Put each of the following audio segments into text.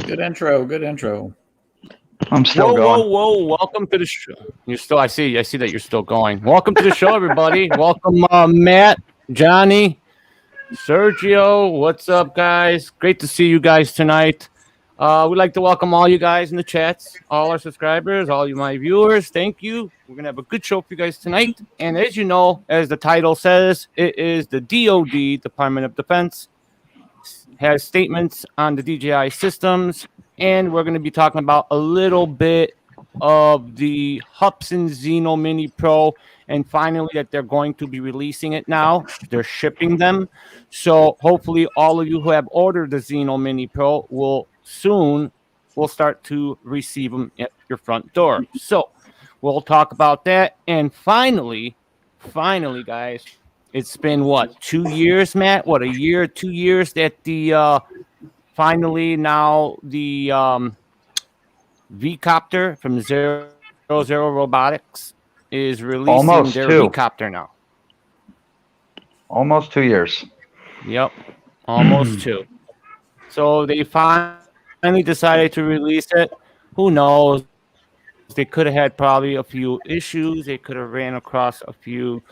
Good intro. Good intro. I'm still going. Whoa! Welcome to the show. You're still. I see that you're still going. Welcome to the show, everybody. Welcome, Matt, Johnny, Sergio. What's up, guys? Great to see you guys tonight. We'd like to welcome all you guys in the chats, all our subscribers, all you my viewers. Thank you. We're gonna have a good show for you guys tonight. And as you know, as the title says, it is the DoD, Department of Defense, has statements on the DJI systems. And we're going to be talking about a little bit of the Hubsan Xeno Mini Pro, and finally that they're going to be releasing it now. They're shipping them. So hopefully all of you who have ordered the Xeno Mini Pro will start to receive them at your front door. So we'll talk about that. And finally, guys, it's been what, 2 years, Matt? What, a year, 2 years that the finally, now the VCopter from 00 Robotics is releasing their VCopter now. Almost 2 years. Yep, almost two. So they finally decided to release it. Who knows? They could have had probably a few issues. They could have ran across a few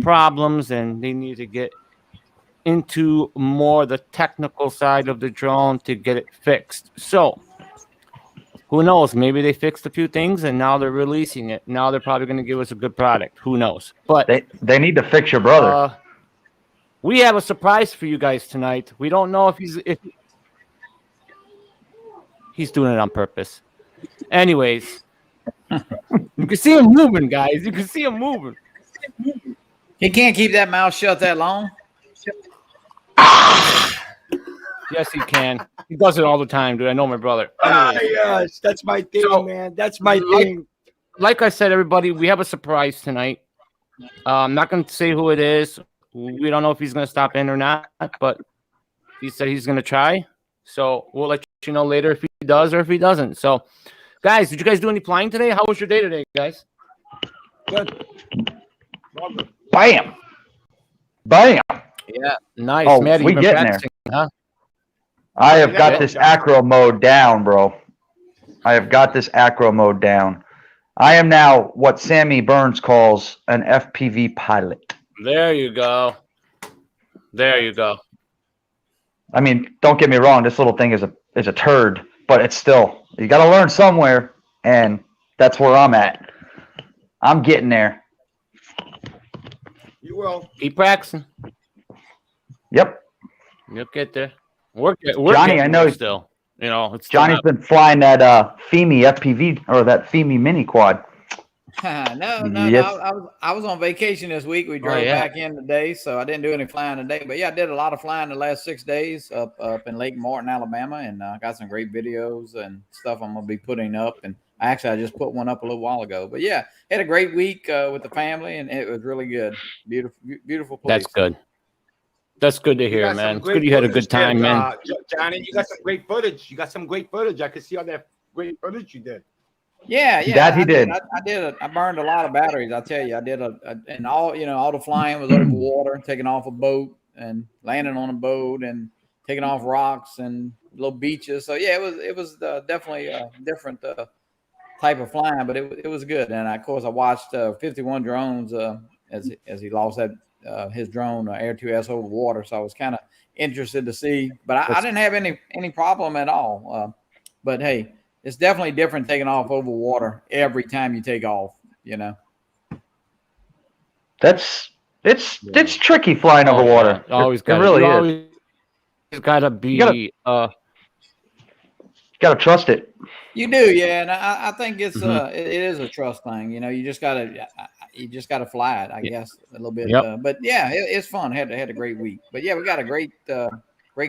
problems, and they need to get into more the technical side of the drone to get it fixed. So who knows? Maybe they fixed a few things and now they're releasing it. Now they're probably going to give us a good product. Who knows? But they need to fix your brother. We have a surprise for you guys tonight. We don't know if he's doing it on purpose. Anyways, you can see him moving, guys. You can see him moving. He can't keep that mouth shut that long. Yes, he can. He does it all the time, dude. I know my brother. Yes, that's my thing, man. That's my thing. Like I said, everybody, we have a surprise tonight. I'm not going to say who it is. We don't know if he's going to stop in or not, but he said he's going to try. So we'll let you know later if he does or if he doesn't. So, guys, did you guys do any flying today? How was your day today, guys? Good. Bam. Bam. Yeah, nice. Oh, Maddie, we getting there. Huh? I have got this acro mode down, bro. I have got this acro mode down. I am now what Sammy Burns calls an FPV pilot. There you go. There you go. I mean, don't get me wrong. This little thing is a turd, but it's still, you got to learn somewhere, and that's where I'm at. I'm getting there. You will. Keep practicing. Yep. You'll get there. We're Johnny, I know still. You know, it's Johnny's been flying that FEMI FPV or that FEMI mini quad. No. Yes. I was on vacation this week. We drove back in today, so I didn't do any flying today. But yeah, I did a lot of flying the last 6 days up in Lake Martin, Alabama, and I got some great videos and stuff I'm gonna be putting up. And I just put one up a little while ago. But yeah, had a great week with the family, and it was really good. Beautiful place. That's good. That's good to hear, man. It's good you had a good time, man. Johnny, you got some great footage. I could see all that great footage you did. Yeah. That he did. I burned a lot of batteries. I tell you, I did and all the flying was over water, taking off a boat and landing on a boat and taking off rocks and little beaches. So yeah, it was definitely a different type of flying, but it was good. And of course, I watched 51 drones as he lost that. His drone Air 2S over water, so I was kind of interested to see, but I didn't have any problem at all. But hey, it's definitely different taking off over water every time you take off. You know, it's tricky flying over water. Always it really is. It's gotta be. You gotta trust it. You do, yeah, and I think it's it is a trust thing. You know, you just gotta fly it, I guess, a little bit. Yep. But yeah, it's fun. Had a great week. But yeah, we got a great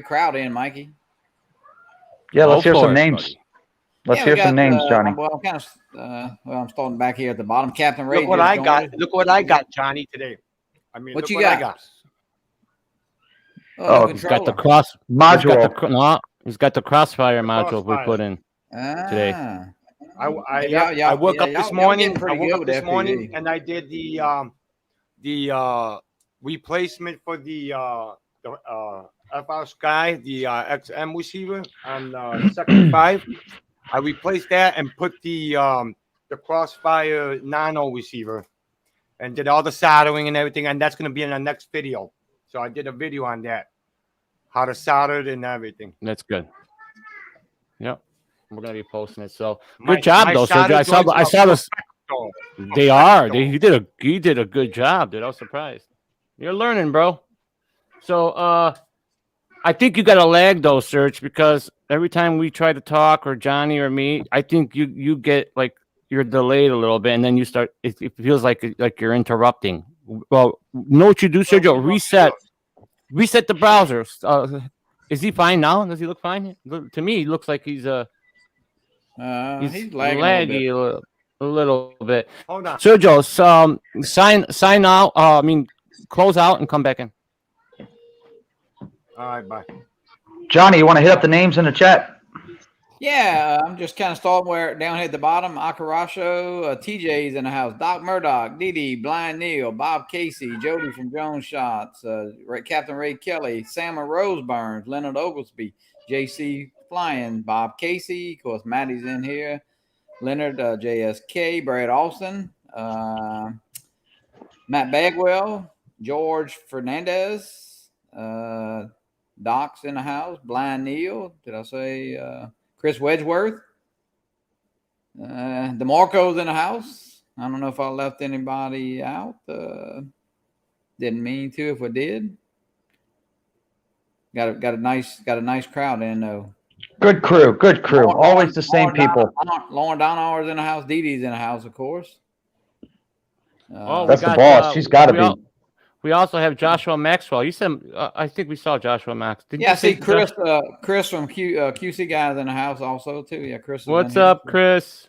crowd in, Mikey. Yeah, let's hear some names. Buddy. Let's hear some names, Johnny. Well, I'm starting back here at the bottom. Captain Ray. Look what I got. Look what I got, Johnny, today. I mean, what you got? I got. He's got the cross module. He's got the crossfire module we put in today. I woke up this morning. And I did the replacement for the FR Sky, the XM receiver on Sector 5. I replaced that and put the Crossfire Nano receiver and did all the soldering and everything. And that's going to be in the next video. So I did a video on that, how to solder it and everything. That's good. Yep. We're going to be posting it. So good job, though, Sergio. I saw this. They are. You did a good job, dude. I was surprised. You're learning, bro. So I think you got a lag though, Serge, because every time we try to talk, or Johnny or me, I think you get like you're delayed a little bit, and then you start. It feels like you're interrupting. Well, know what you do, Sergio? Reset the browser. Is he fine now? Does he look fine? To me, he looks like he's laggy a little bit. Hold on, Sergio. Sign out. Close out and come back in. All right, bye. Johnny, you want to hit up the names in the chat? Yeah, I'm just kind of starting down here at the bottom. Akarasho, TJ's in the house. Doc Murdoch, Didi, Blind Neil, Bob Casey, Jody from Jones Shots, Captain RayKelly, Sam Rose Burns, Leonard Oglesby, JC Flying, Bob Casey, of course, Maddie's in here, Leonard, JSK, Brad Austin, Matt Bagwell, George Fernandez, Doc's in the house, Blind Neil, did I say Chris Wedgeworth, DeMarco's in the house. I don't know if I left anybody out. Didn't mean to if I did. Got a nice crowd in though. Good crew. Always the same people. Lauren Donauer's in the house. Dee Dee's in the house, of course. That's the boss. She's got to be. We also have Joshua Maxwell. You said, I think we saw Joshua Max. I see Chris. Chris from QC guys in the house also too. Yeah, Chris. What's up, Chris?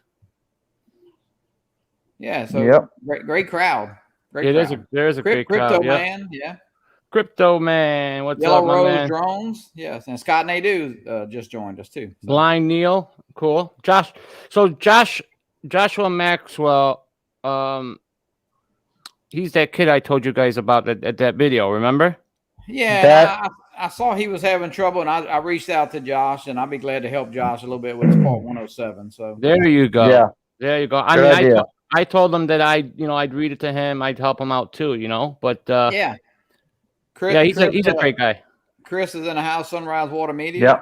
Yeah. So great crowd. There's a great crowd. Crypto man. Yeah. Crypto man. What's Yellow up, my Rose man? Drones. Yes, and Scott Nadeau just joined us too. So. Blind Neil. Cool. Joshua Maxwell. He's that kid I told you guys about at that video, remember? Yeah, I saw he was having trouble, and I reached out to Josh, and I'll be glad to help Josh a little bit with his part 107. So there you go. Yeah, there you go. I told him that I'd read it to him, I'd help him out too, But yeah, Chris, he's a great guy. Chris is in the house. Sunrise Water Media. Yeah.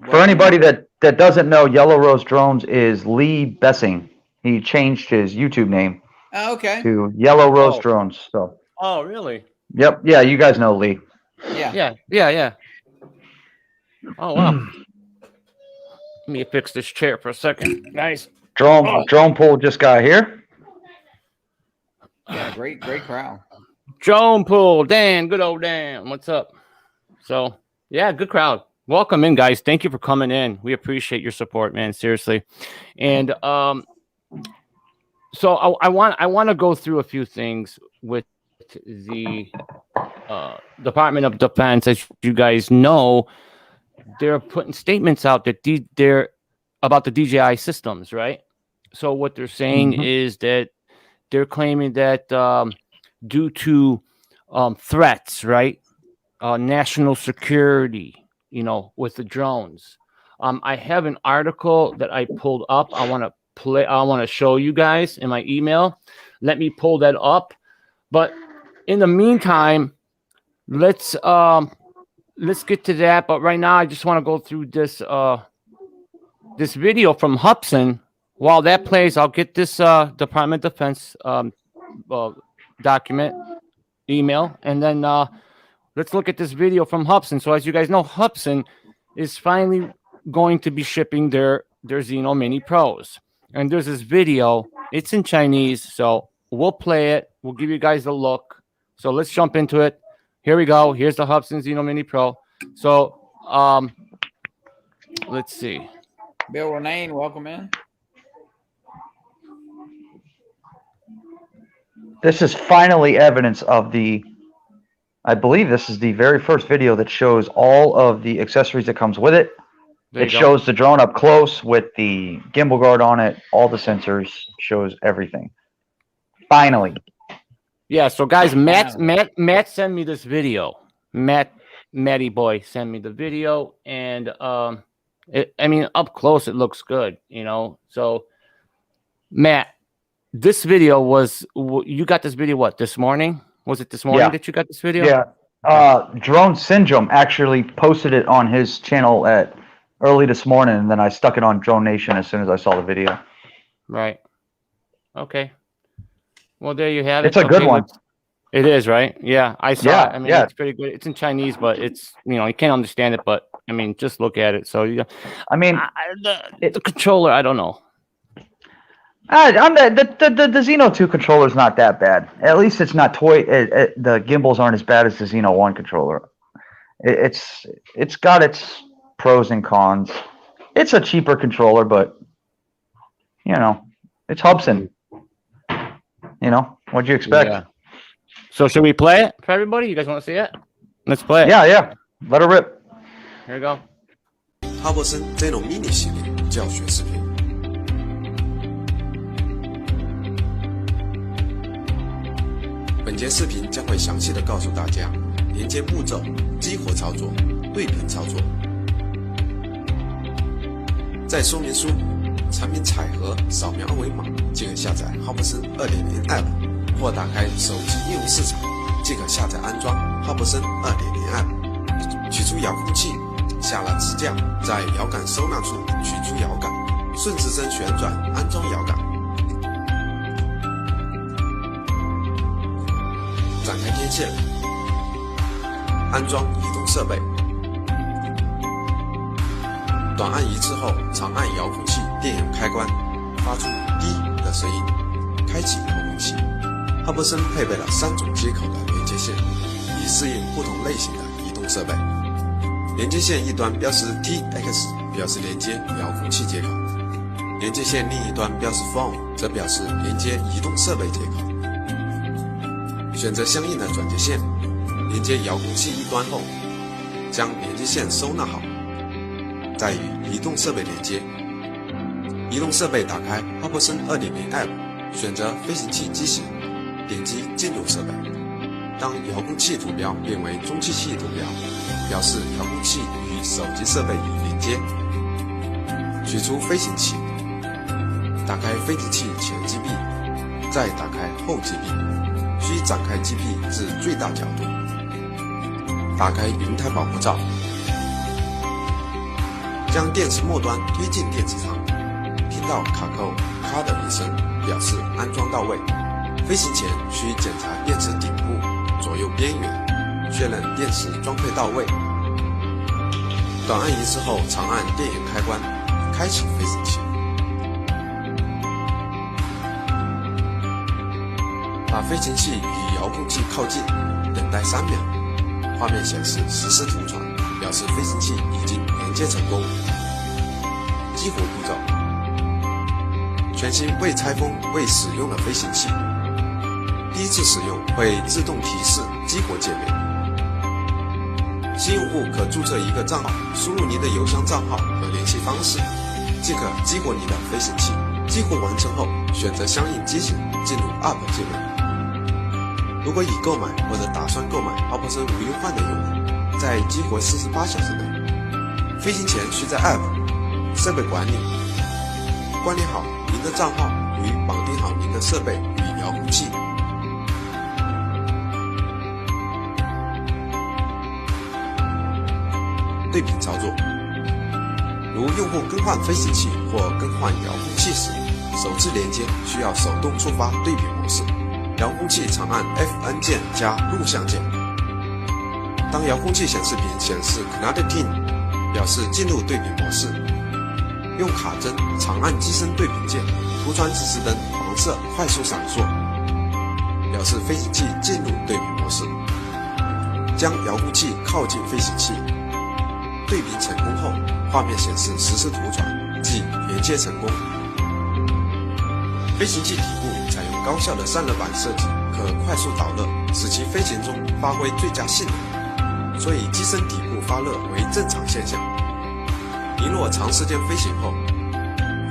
For anybody that doesn't know, Yellow Rose Drones is Lee Bessing. He changed his YouTube name. Oh, okay. To Yellow Rose Drones. So. Oh, really? Yep. Yeah, you guys know Lee. Yeah. Oh wow. Let me fix this chair for a second. Nice. Drone pool just got here. Yeah, great crowd. Drone pool, Dan, good old Dan. What's up? So yeah, good crowd. Welcome in, guys. Thank you for coming in. We appreciate your support, man. Seriously. And so I want to go through a few things with the Department of Defense. As you guys know, they're putting statements out that they're about the DJI systems, right? So what they're saying is that they're claiming that due to threats, right, national security, with the drones. I have an article that I pulled up. I want to show you guys in my email. Let me pull that up. But in the meantime, let's get to that. But right now, I just want to go through this this video from Hubson. While that plays, I'll get this Department of Defense document email, and then let's look at this video from Hubson. So as you guys know, Hubson is finally going to be shipping their Xeno Mini Pros. And there's this video. It's in Chinese, so we'll play it. We'll give you guys a look. So let's jump into it. Here we go. Here's the Hubson Xeno Mini Pro. So let's see. Bill Renane, welcome in. This is finally evidence of I believe this is the very first video that shows all of the accessories that comes with it. It shows the drone up close with the gimbal guard on it, all the sensors, shows everything. Finally. Yeah, so guys, Matt sent me this video. Matt Matty Boy sent me the video, and I mean, up close it looks good, you know. So, Matt, this video was you got this video what this morning? Was it this morning that you got this video? Yeah. Drone Syndrome actually posted it on his channel at early this morning, and then I stuck it on Drone Nation as soon as I saw the video. Right. Okay. Well, there you have it. It's a good one. It is, right? Yeah, I saw it. I mean, yeah. it's pretty good. It's in Chinese, but it's, you know, you can't understand it, but I mean, just look at it. So, I mean, the controller, I don't know. The Xeno 2 controller is not that bad. At least it's not toy. The gimbals aren't as bad as the Xeno 1 controller. It's got its pros and cons. It's a cheaper controller, but you know, it's Hubsan. You know, what'd you expect? Yeah. So should we play it for everybody? You guys want to see it? Let's play it. Yeah. Let her rip. Here we go. 哈勃森 Zeno Mini 系列教学视频。本节视频将会详细的告诉大家连接步骤、激活操作、对频操作。在说明书，产品彩盒扫描二维码即可下载哈勃森 2.0 App， 或打开手机应用市场即可下载安装哈勃森 2.0 App。取出遥控器，下拉支架，在摇杆收纳处取出摇杆，顺时针旋转安装摇杆。展开天线，安装移动设备。短按一次后，长按遥控器电源开关，发出滴的声音，开启遥控器。哈勃森配备了3种接口的连接线，以适应不同类型的移动设备。连接线一端标识 TX， 表示连接遥控器接口；连接线另一端标识 Phone， 则表示连接移动设备接口。选择相应的转接线，连接遥控器一端后，将连接线收纳好，再与移动设备连接。移动设备打开哈勃森 2.0 App， 选择飞行器机型，点击进入设备。当遥控器图标变为中继器图标，表示遥控器与手机设备已连接。取出飞行器，打开飞行器前机臂，再打开后机臂，需展开机臂至最大角度。打开云台保护罩，将电池末端推进电池仓，听到卡扣咔的一声，表示安装到位。飞行前需检查电池顶部、左右边缘，确认电池装配到位。短按一次后，长按电源开关，开启飞行器。把飞行器与遥控器靠近，等待3秒。画面显示实时图传，表示飞行器已经连接成功。激活步骤：全新未拆封、未使用的飞行器，第一次使用会自动提示激活界面。新用户可注册一个账号，输入您的邮箱账号和联系方式，即可激活你的飞行器。激活完成后，选择相应机型，进入 App 界面。如果已购买或者打算购买哈勃森无忧换的用户，在激活48小时内，飞行前需在 App 设备管理关联好您的账号与绑定好您的设备与遥控器。对频操作，如用户更换飞行器或更换遥控器时，首次连接需要手动触发对频模式。遥控器长按 FN 键加录像键。当遥控器显示屏显示 Connecting， 表示进入对频模式。用卡针长按机身对频键，图传指示灯黄色快速闪烁，表示飞行器进入对频模式。将遥控器靠近飞行器，对频成功后，画面显示实时图传，即连接成功。飞行器底部采用高效的散热板设计，可快速导热，使其飞行中发挥最佳性能，所以机身底部发热为正常现象。您若长时间飞行后，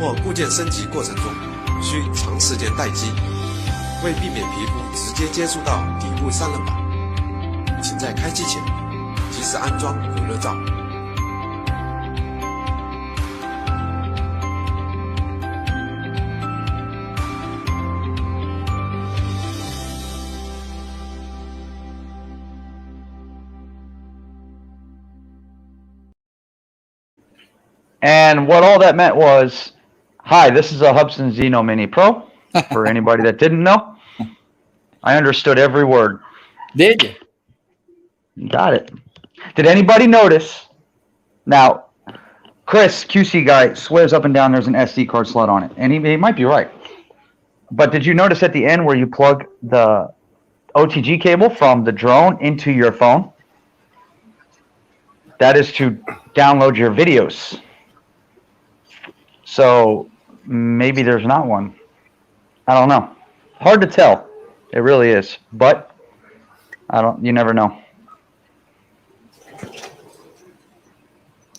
或固件升级过程中需长时间待机，为避免皮肤直接接触到底部散热板，请在开机前及时安装隔热罩。And what all that meant was, hi, this is a Hubsan Xeno Mini Pro. For anybody that didn't know, I understood every word. Did you? Got it. Did anybody notice? Now, Chris, QC guy, swears up and down there's an SD card slot on it. And he might be right. But did you notice at the end where you plug the OTG cable from the drone into your phone? That is to download your videos. So maybe there's not one. I don't know. Hard to tell. It really is. But you never know.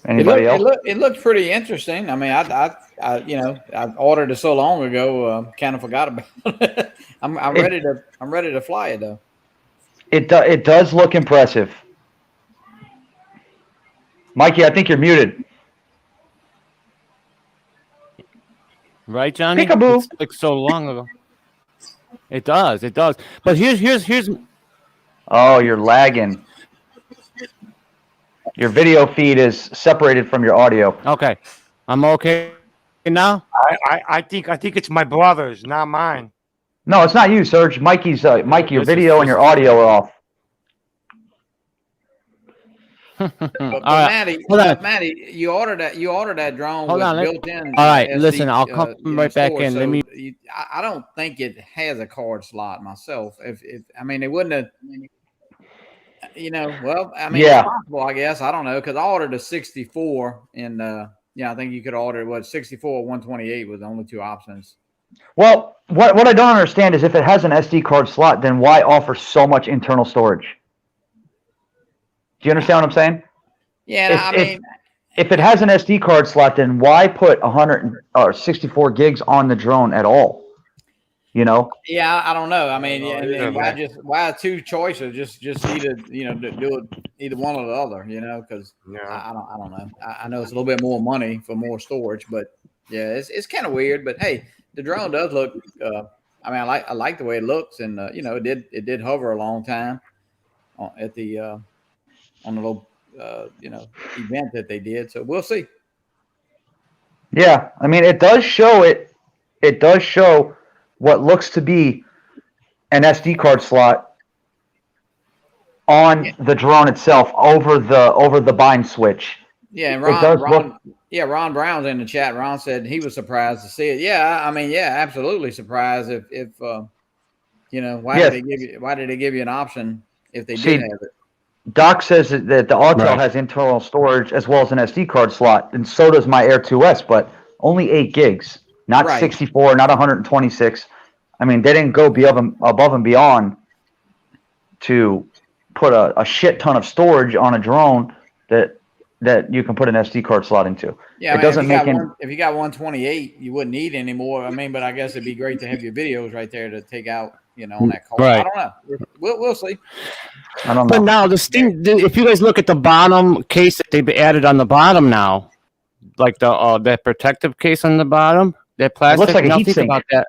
Anybody else? It looked pretty interesting. I mean, I ordered it so long ago, kind of forgot about it. I'm ready to fly it though. It does look impressive. Mikey, I think you're muted. Right, Johnny? Peekaboo. It's like so long ago. It does. But here's. Oh, you're lagging. Your video feed is separated from your audio. Okay, I'm okay now. I think it's my brother's, not mine. No, it's not you, Serge. Mikey, your video and your audio are off. But right. Matty, you ordered that drone Hold with on, built-in. All right, SD, listen, I'll come right back in. Let me. I don't think it has a card slot myself. If I mean, it wouldn't have. Well, I mean, it's possible, I guess. I don't know, because I ordered a 64, and I think you could order 64 or 128 was the only two options. Well, what I don't understand is if it has an SD card slot, then why offer so much internal storage? Do you understand what I'm saying? Yeah, if it has an SD card slot, then why put 164 gigs on the drone at all? Yeah, I don't know. I mean, why two choices? Just either do it either one or the other. Because I don't know. I know it's a little bit more money for more storage, but yeah, it's kind of weird. But hey, the drone does look. I like the way it looks, and it did hover a long time at the on the little event that they did. So we'll see. Yeah, I mean, it does show it. It does show what looks to be an SD card slot on the drone itself over the bind switch. Yeah, and Ron Brown's in the chat. Ron said he was surprised to see it. Yeah, absolutely surprised if why did they give you an option if they did have it? Doc says that the Autel has internal storage as well as an SD card slot, and so does my Air 2S, but only 8 gigs, not 64, not 126. I mean, they didn't go above and beyond to put a shit ton of storage on a drone that you can put an SD card slot into. Yeah, it doesn't make if you got 128, you wouldn't need any more. I mean, but I guess it'd be great to have your videos right there to take out, on that card. Right. I don't know. We'll see. I don't know. But now if you guys look at the bottom case that they've added on the bottom now, like that protective case on the bottom, that plastic. It looks like a heat think sink. about that.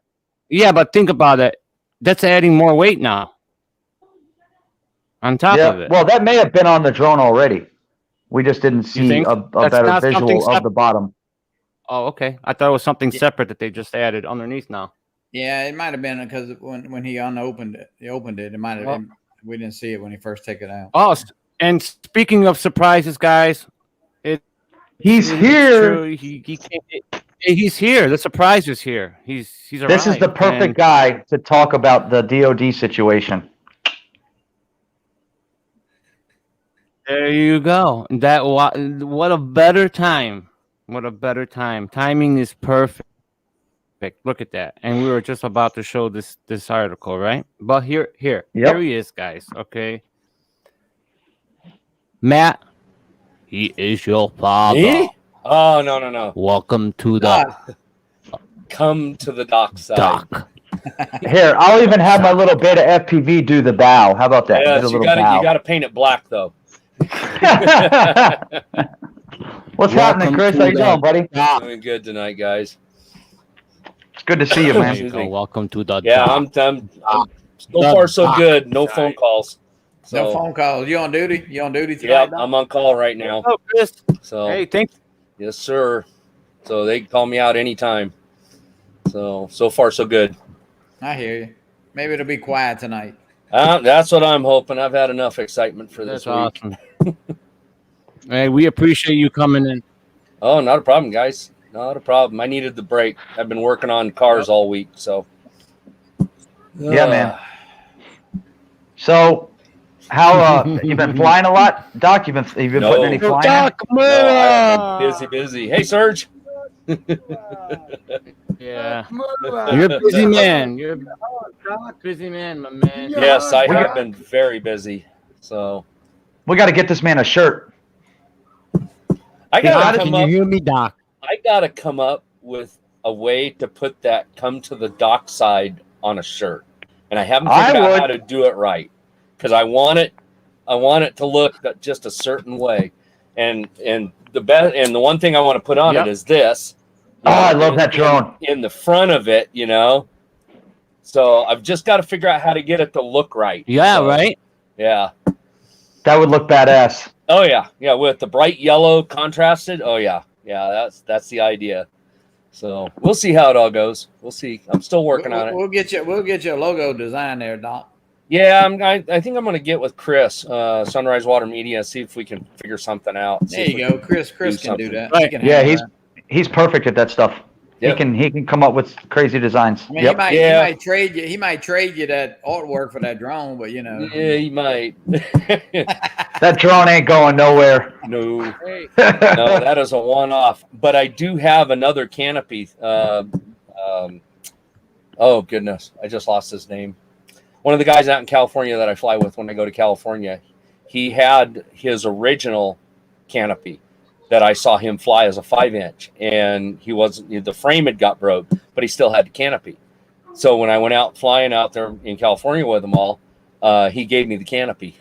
Yeah, but think about it. That's adding more weight now. On top of it. Well, that may have been on the drone already. We just didn't see a better visual of the bottom. Oh, okay. I thought it was something separate that they just added underneath now. Yeah, it might have been because when he opened it. It might have been. We didn't see it when he first took it out. Oh, and speaking of surprises, guys, he's here. He's here. The surprise is here. He's arrived. This is the perfect guy to talk about the DoD situation. There you go. What a better time. What a better time. Timing is perfect. Look at that. And we were just about to show this article, right? But here he is, guys. Okay. Matt, he is your father. Me? Oh, no. Welcome to the Come to the dock side. dock. Here, I'll even have my little beta FPV do the bow. How about that? Yes, you gotta paint it black though. What's happening, Chris? How you doing, buddy? Doing good tonight, guys. It's good to see you, There man. you go. Welcome to the Yeah, dock. I'm so far so good. No phone calls. So No phone calls. You on duty? You on duty tonight? yeah, Doc? I'm on call right now. Oh, Chris. So Hey, thanks. yes, sir. So they can call me out anytime. So far so good. I hear you. Maybe it'll be quiet tonight. That's what I'm hoping. I've had enough excitement for this That's week. awesome. Hey, we appreciate you coming in. Oh, not a problem, guys. Not a problem. I needed the break. I've been working on cars all week, so Yeah, man. So, how you been flying a lot, Doc? You've been No. putting any flying? Doc, No, I've been busy. Hey, Serge. Yeah. You're a busy man. You're a busy man, my man. Yes, I have been very busy. So We got to get this man a shirt. I gotta come Can you up. hear me, Doc? I gotta come up with a way to put that "come to the dock side" on a shirt, and I haven't figured out how to do it right because I want it to look just a certain way, and the one thing I want to put on it is this. I love that drone. In the front of it, So I've just got to figure out how to get it to look right. Yeah, So, right? Yeah. That would look badass. Oh yeah, yeah. With the bright yellow contrasted. Oh yeah, yeah. That's the idea. So we'll see how it all goes. We'll see. I'm still working on it. We'll get you a logo design there, Doc. Yeah, I think I'm going to get with Chris, Sunrise Water Media, see if we can figure something out. There you go. Chris can do that. Right. He can Yeah, handle that. he's perfect at that stuff. Yep. He can come up with crazy designs. I mean, Yep. he might trade you. He might trade you that artwork for that drone, but Yeah, he might. That drone ain't going nowhere. No, no, that is a one-off. But I do have another canopy. Oh goodness, I just lost his name. One of the guys out in California that I fly with when I go to California, he had his original canopy that I saw him fly as a 5-inch, and the frame had got broke, but he still had the canopy. So when I went out flying out there in California with them all, he gave me the canopy.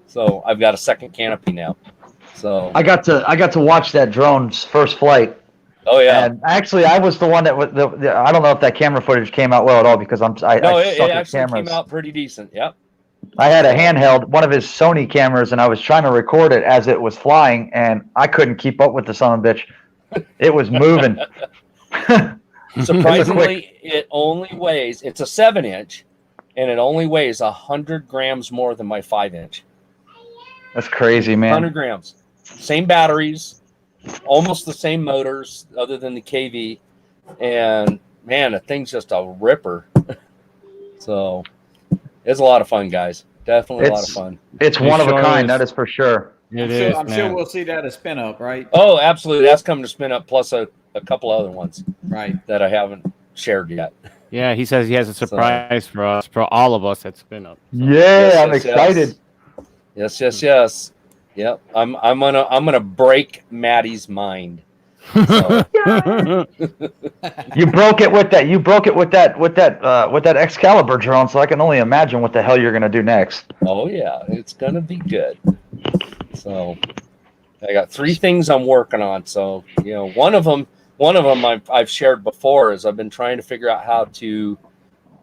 So I've got a second canopy now. So I got to watch that drone's first flight. oh yeah, And actually, I was the one that I don't know if that camera footage came out well at all because I it suck at actually cameras. came out pretty decent. Yep. I had a handheld, one of his Sony cameras, and I was trying to record it as it was flying, and I couldn't keep up with the son of a bitch. It was moving. Surprisingly, it only weighs. It's a 7-inch, and it only weighs 100 grams more than my 5-inch. That's crazy, man. 100 grams. Same batteries, almost the same motors, other than the KV, and man, the thing's just a ripper. So it's a lot of fun, guys. Definitely a lot of fun. It's one of a kind, that is for sure. I'm sure we'll see that as Spinup, right? Oh, absolutely. That's coming to Spinup, plus a couple other ones, right, that I haven't shared yet. Yeah, he says he has a surprise for us, for all of us at Spinup. Yeah, I'm excited. Yes. Yep. I'm gonna break Maddie's mind. So. You broke it with that Excalibur drone, so I can only imagine what the hell you're gonna do next. Oh yeah, it's gonna be good. So I got 3 things I'm working on. So one of them I've shared before is I've been trying to figure out how to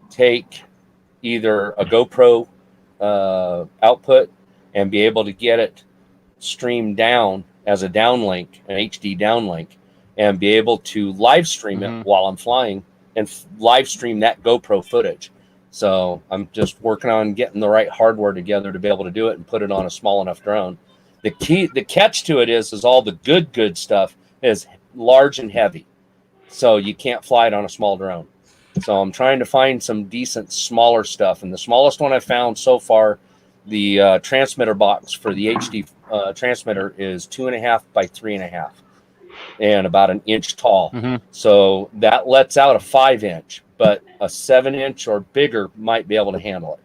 take either a GoPro output and be able to get it streamed down as a downlink, an HD downlink, and be able to live stream it while I'm flying and live stream that GoPro footage. So I'm just working on getting the right hardware together to be able to do it and put it on a small enough drone. The catch to it is all the good stuff is large and heavy, so you can't fly it on a small drone. So I'm trying to find some decent smaller stuff, and the smallest one I found so far, the transmitter box for the HD transmitter is 2.5 by 3.5 and about an inch tall. So that lets out a 5-inch, but a 7-inch or bigger might be able to handle it.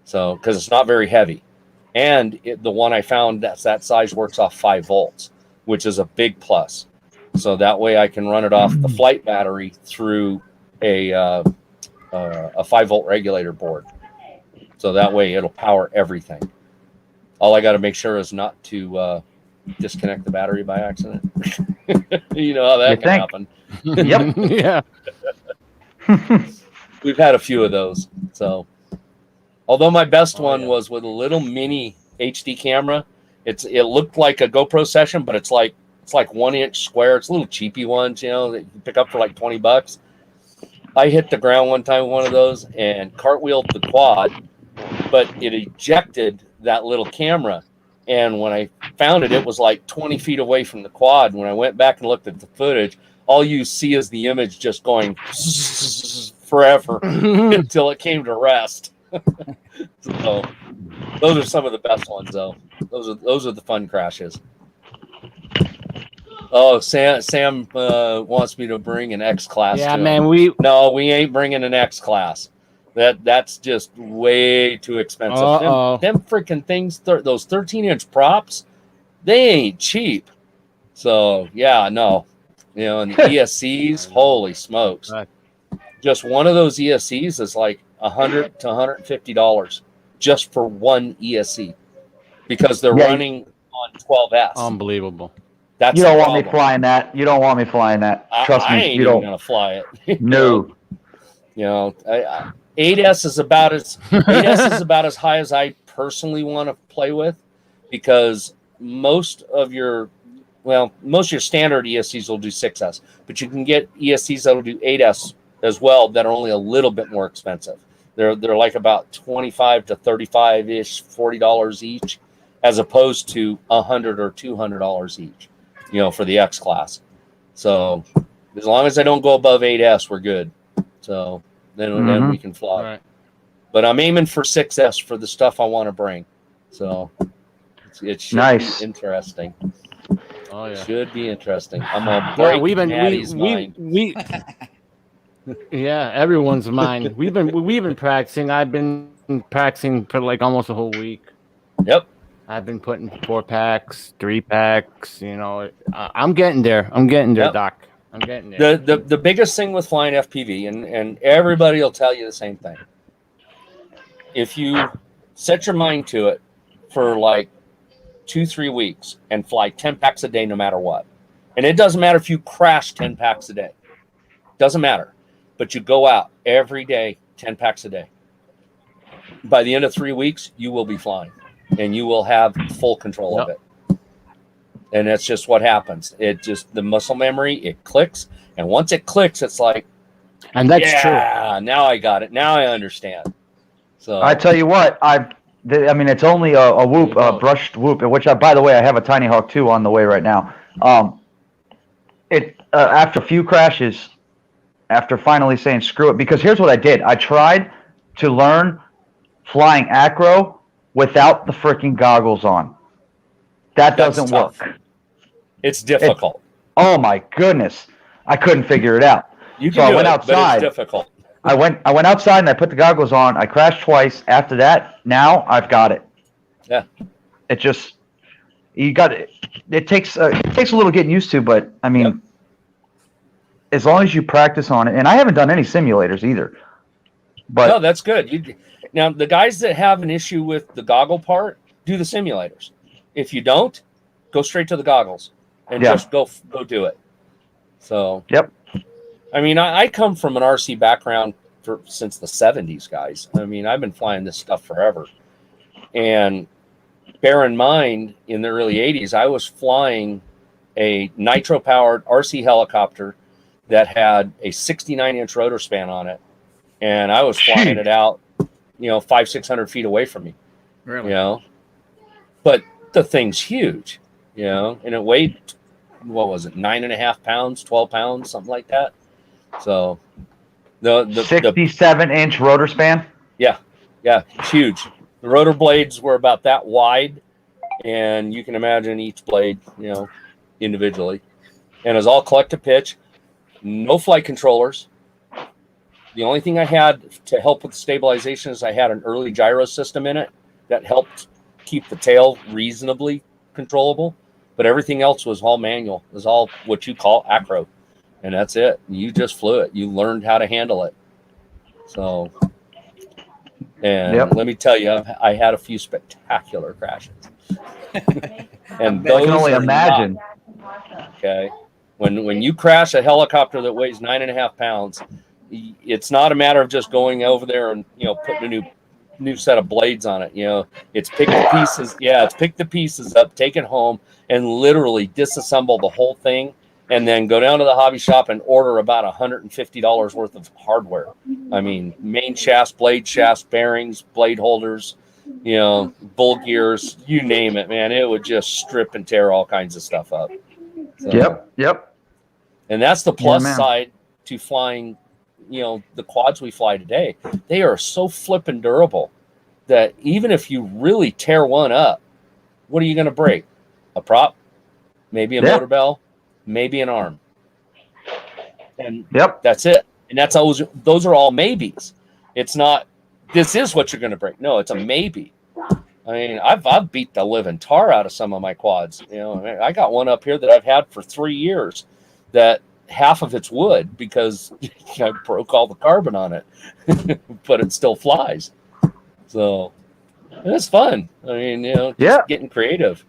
So because it's not very heavy, and the one I found that's that size works off 5 volts, which is a big plus. So that way I can run it off the flight battery through a 5-volt regulator board. So that way it'll power everything. All I got to make sure is not to disconnect the battery by accident. You know how that can happen. Yep. Yeah. We've had a few of those. So, although my best one was with a little mini HD camera. It looked like a GoPro session, but it's like 1 inch square. It's little cheapy ones, you know, that you pick up for like $20. I hit the ground one time with one of those and cartwheeled the quad, but it ejected that little camera. And when I found it, it was like 20 feet away from the quad. When I went back and looked at the footage, all you see is the image just going forever until it came to rest. So those are some of the best ones, though. Those are the fun crashes. Oh, Sam wants me to bring an X class. Yeah, to man. him. We ain't bringing an X class. That's just way too expensive. Them freaking things, those 13-inch props, they ain't cheap. So yeah, no, you know, and the ESCs, holy smokes! Right. Just one of those ESCs is like $100 to $150 just for one ESC because they're running on 12S. Unbelievable. That's you don't want me flying that. You don't want me flying that. Trust me. I ain't you even don't gonna fly it. No. You know, 8S is about as high as I personally want to play with, because most of your standard ESCs will do 6S, but you can get ESCs that'll do 8S as well that are only a little bit more expensive. They're like about $25 to $35-ish, $40 each, as opposed to $100 or $200 each, you know, for the X class. So as long as I don't go above 8S, we're good. So then we can fly. Right. But I'm aiming for 6S for the stuff I want to bring. So it should be interesting. Oh yeah, should be interesting. I'm gonna break Maddie's mind. Yeah, everyone's mind. We've been practicing. I've been practicing for like almost a whole week. Yep. I've been putting 4-packs, 3-packs. You know, I'm getting there. Yep. Doc. I'm getting there. The biggest thing with flying FPV, and everybody will tell you the same thing. If you set your mind to it for like 2-3 weeks and fly 10 packs a day, no matter what, and it doesn't matter if you crash 10 packs a day, doesn't matter, but you go out every day, 10 packs a day. By the end of 3 weeks, you will be flying, and you will have full control of it. And that's just what happens. It just, the muscle memory, it clicks. And once it clicks, it's like, and that's true. Now I got it. Now I understand. So I tell you what, I mean, it's only a whoop, a brushed whoop, which, by the way, I have a Tiny Hawk 2 on the way right now. After a few crashes, after finally saying screw it, because here's what I did. I tried to learn flying acro without the freaking goggles on. That doesn't work. It's difficult. Oh my goodness, I couldn't figure it out. So I went outside. But it's difficult. I went outside and I put the goggles on. I crashed twice. After that, now I've got it. Yeah. It just it takes a little getting used to, but I mean, as long as you practice on it, and I haven't done any simulators either. But no, that's good. Now the guys that have an issue with the goggle part, do the simulators. If you don't, go straight to the goggles and just go do it. So, I mean, I come from an RC background since the 70s, guys. I mean, I've been flying this stuff forever. And bear in mind, in the early 80s, I was flying a nitro-powered RC helicopter that had a 69-inch rotor span on it. And I was flying it out, 500-600 feet away from me. Really? But the thing's huge, and it weighed, what was it, 9.5 pounds, 12 pounds, something like that. So the 67-inch rotor span. Yeah, it's huge. The rotor blades were about that wide, and you can imagine each blade, individually, and it's all collective pitch, no flight controllers. The only thing I had to help with stabilization is I had an early gyro system in it that helped keep the tail reasonably controllable, but everything else was all manual. It was all what you call acro, and that's it. You just flew it. You learned how to handle it. So, and let me tell you, I had a few spectacular crashes. And I can only those are imagine. okay. When you crash a helicopter that weighs 9.5 pounds, it's not a matter of just going over there and putting a new set of blades on it. It's pick the pieces. Yeah, it's pick the pieces up, take it home, and literally disassemble the whole thing, and then go down to the hobby shop and order about $150 worth of hardware. I mean, main shafts, blade shafts, bearings, blade holders, bull gears, you name it, man. It would just strip and tear all kinds of stuff up. So, Yep. And that's the plus man. side to flying, the quads we fly today. They are so flippin' durable that even if you really tear one up, what are you going to break? A prop, maybe a motor bell, maybe an arm. And that's it. And that's always, those are all maybes. It's not, this is what you're going to break. No, it's a maybe. I mean, I've beat the living tar out of some of my quads. I got one up here that I've had for 3 years that half of it's wood because I broke all the carbon on it, but it still flies. So it's fun. I mean, just getting creative.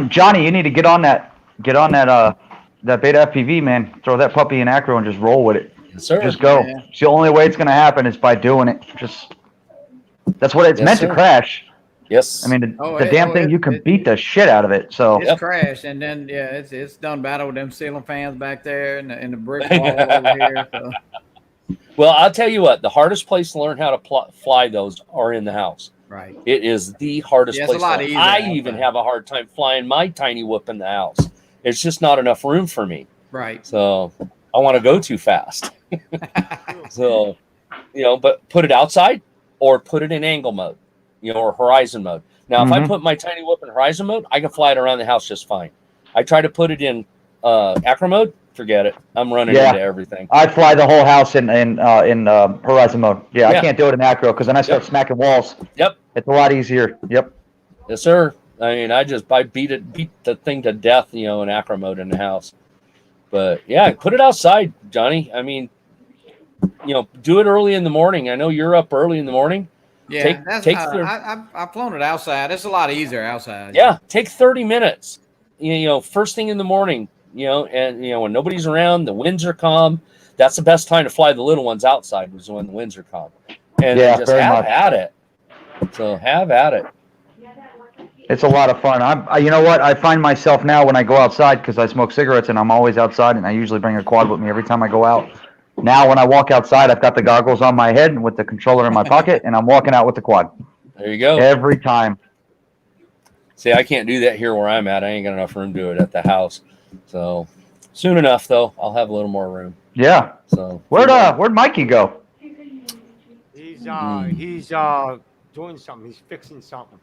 Johnny, you need to get on that that Beta FPV, man. Throw that puppy in acro and just roll with it. Yes, sir. Just go. Yeah. It's the only way it's going to happen is by doing it. That's what it's meant to crash. Yes. I mean, the damn thing, you can beat the shit out of it. So it's crashed, and then it's done battle with them ceiling fans back there and the brick wall over here. So. Well, I'll tell you what, the hardest place to learn how to fly those are in the house. Right. It is the hardest place. It's a lot easier. I even have a hard time flying my tiny whoop in the house. It's just not enough room for me. Right. So I want to go too fast. So, but put it outside or put it in angle mode, or horizon mode. Now, if I put my tiny whoop in horizon mode, I can fly it around the house just fine. I try to put it in acro mode. Forget it. I'm running into everything. I fly the whole house in horizon mode. Yeah, I can't do it in acro because then I start smacking walls. Yep. It's a lot easier. Yep. Yes, sir. I mean, I beat the thing to death, in acro mode in the house. But yeah, put it outside, Johnny. I mean, do it early in the morning. I know you're up early in the morning. Yeah, I've flown it outside. It's a lot easier outside. Yeah, take 30 minutes. First thing in the morning. And when nobody's around, the winds are calm. That's the best time to fly the little ones outside, was when the winds are calm. And just have at it. So have at it. It's a lot of fun. You know what? I find myself now when I go outside, because I smoke cigarettes and I'm always outside, and I usually bring a quad with me every time I go out. Now when I walk outside, I've got the goggles on my head with the controller in my pocket, and I'm walking out with the quad. There you go. Every time. See, I can't do that here where I'm at. I ain't got enough room to do it at the house. So soon enough, though, I'll have a little more room. Yeah. So where'd Mikey go? He's doing something. He's fixing something.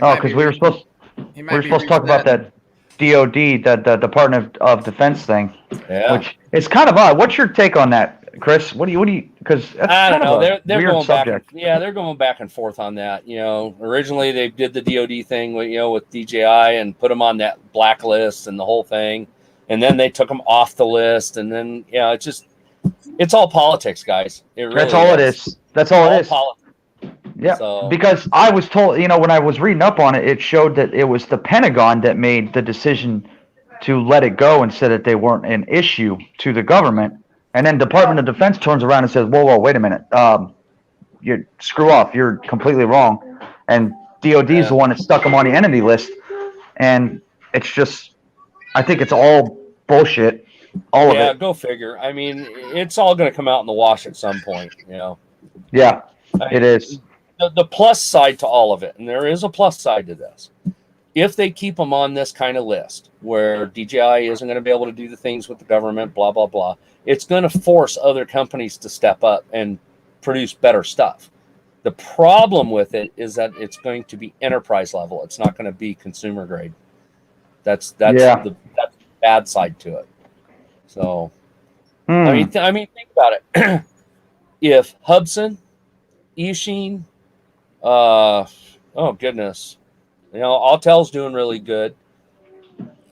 Oh, because we were supposed to talk about that DOD, the Department of Defense thing. Yeah. Which is kind of odd. What's your take on that, Chris? What do you? Because I don't know. They're weird going subject. they're going back and forth on that. Originally they did the DOD thing with DJI and put them on that blacklist and the whole thing, and then they took them off the list, and then it's all politics, guys. That's all it is. That's all it is. Politics. Yeah, So, because I was told, when I was reading up on it, it showed that it was the Pentagon that made the decision to let it go and said that they weren't an issue to the government. And then Department of Defense turns around and says, whoa, wait a minute. You screw off. You're completely wrong. And DOD is the one that stuck them on the enemy list. And it's just, I think it's all bullshit. All of it. Yeah, go figure. I mean, it's all going to come out in the wash at some point, Yeah, it is. The plus side to all of it, and there is a plus side to this, if they keep them on this kind of list where DJI isn't going to be able to do the things with the government, blah, blah, blah, it's going to force other companies to step up and produce better stuff. The problem with it is that it's going to be enterprise level. It's not going to be consumer grade. That's the bad side to it. So, I mean, think about it. If Hudson, Eachine, oh goodness, Autel's doing really good,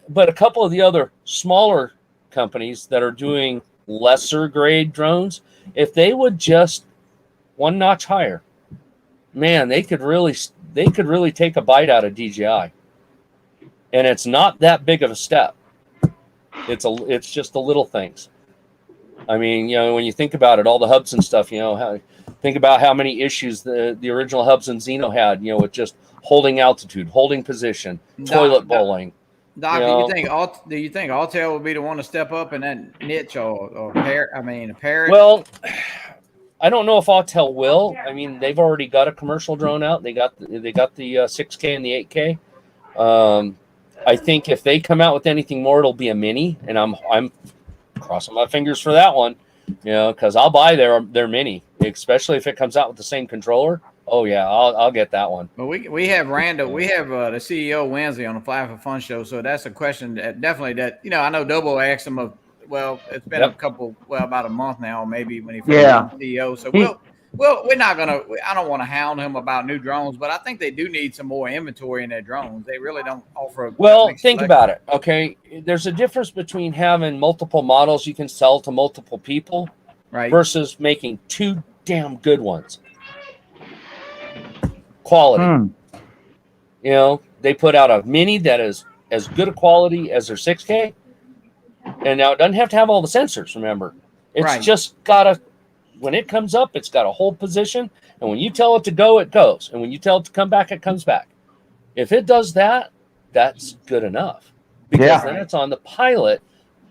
but a couple of the other smaller companies that are doing lesser grade drones, if they would just one notch higher, man, they could really take a bite out of DJI. And it's not that big of a step. It's just the little things. I mean, when you think about it, all the hubs and stuff, think about how many issues the original hubs and Xeno had, with just holding altitude, holding position, toilet bowling. Doc, do you think Autel would be the one to step up in that niche or a Parrot? Well, I don't know if Autel will. I mean, they've already got a commercial drone out. They got the 6K and the 8K. I think if they come out with anything more, it'll be a mini, and I'm crossing my fingers for that one. Because I'll buy their mini, especially if it comes out with the same controller. Oh yeah, I'll get that one. Well, we have Randall, we have the CEO Wednesday on the Fly for Fun show, so that's a question that definitely I know Dobo asked him it's been about a month now, maybe when he first became CEO. So we're not gonna. I don't want to hound him about new drones, but I think they do need some more inventory in their drones. They really don't offer. Think about it. Okay, there's a difference between having multiple models you can sell to multiple people, right, versus making two damn good ones. Quality. They put out a mini that is as good a quality as their 6K, and now it doesn't have to have all the sensors. Remember, it's just got when it comes up, it's got a hold position, and when you tell it to go, it goes, and when you tell it to come back, it comes back. If it does that, that's good enough, because then it's on the pilot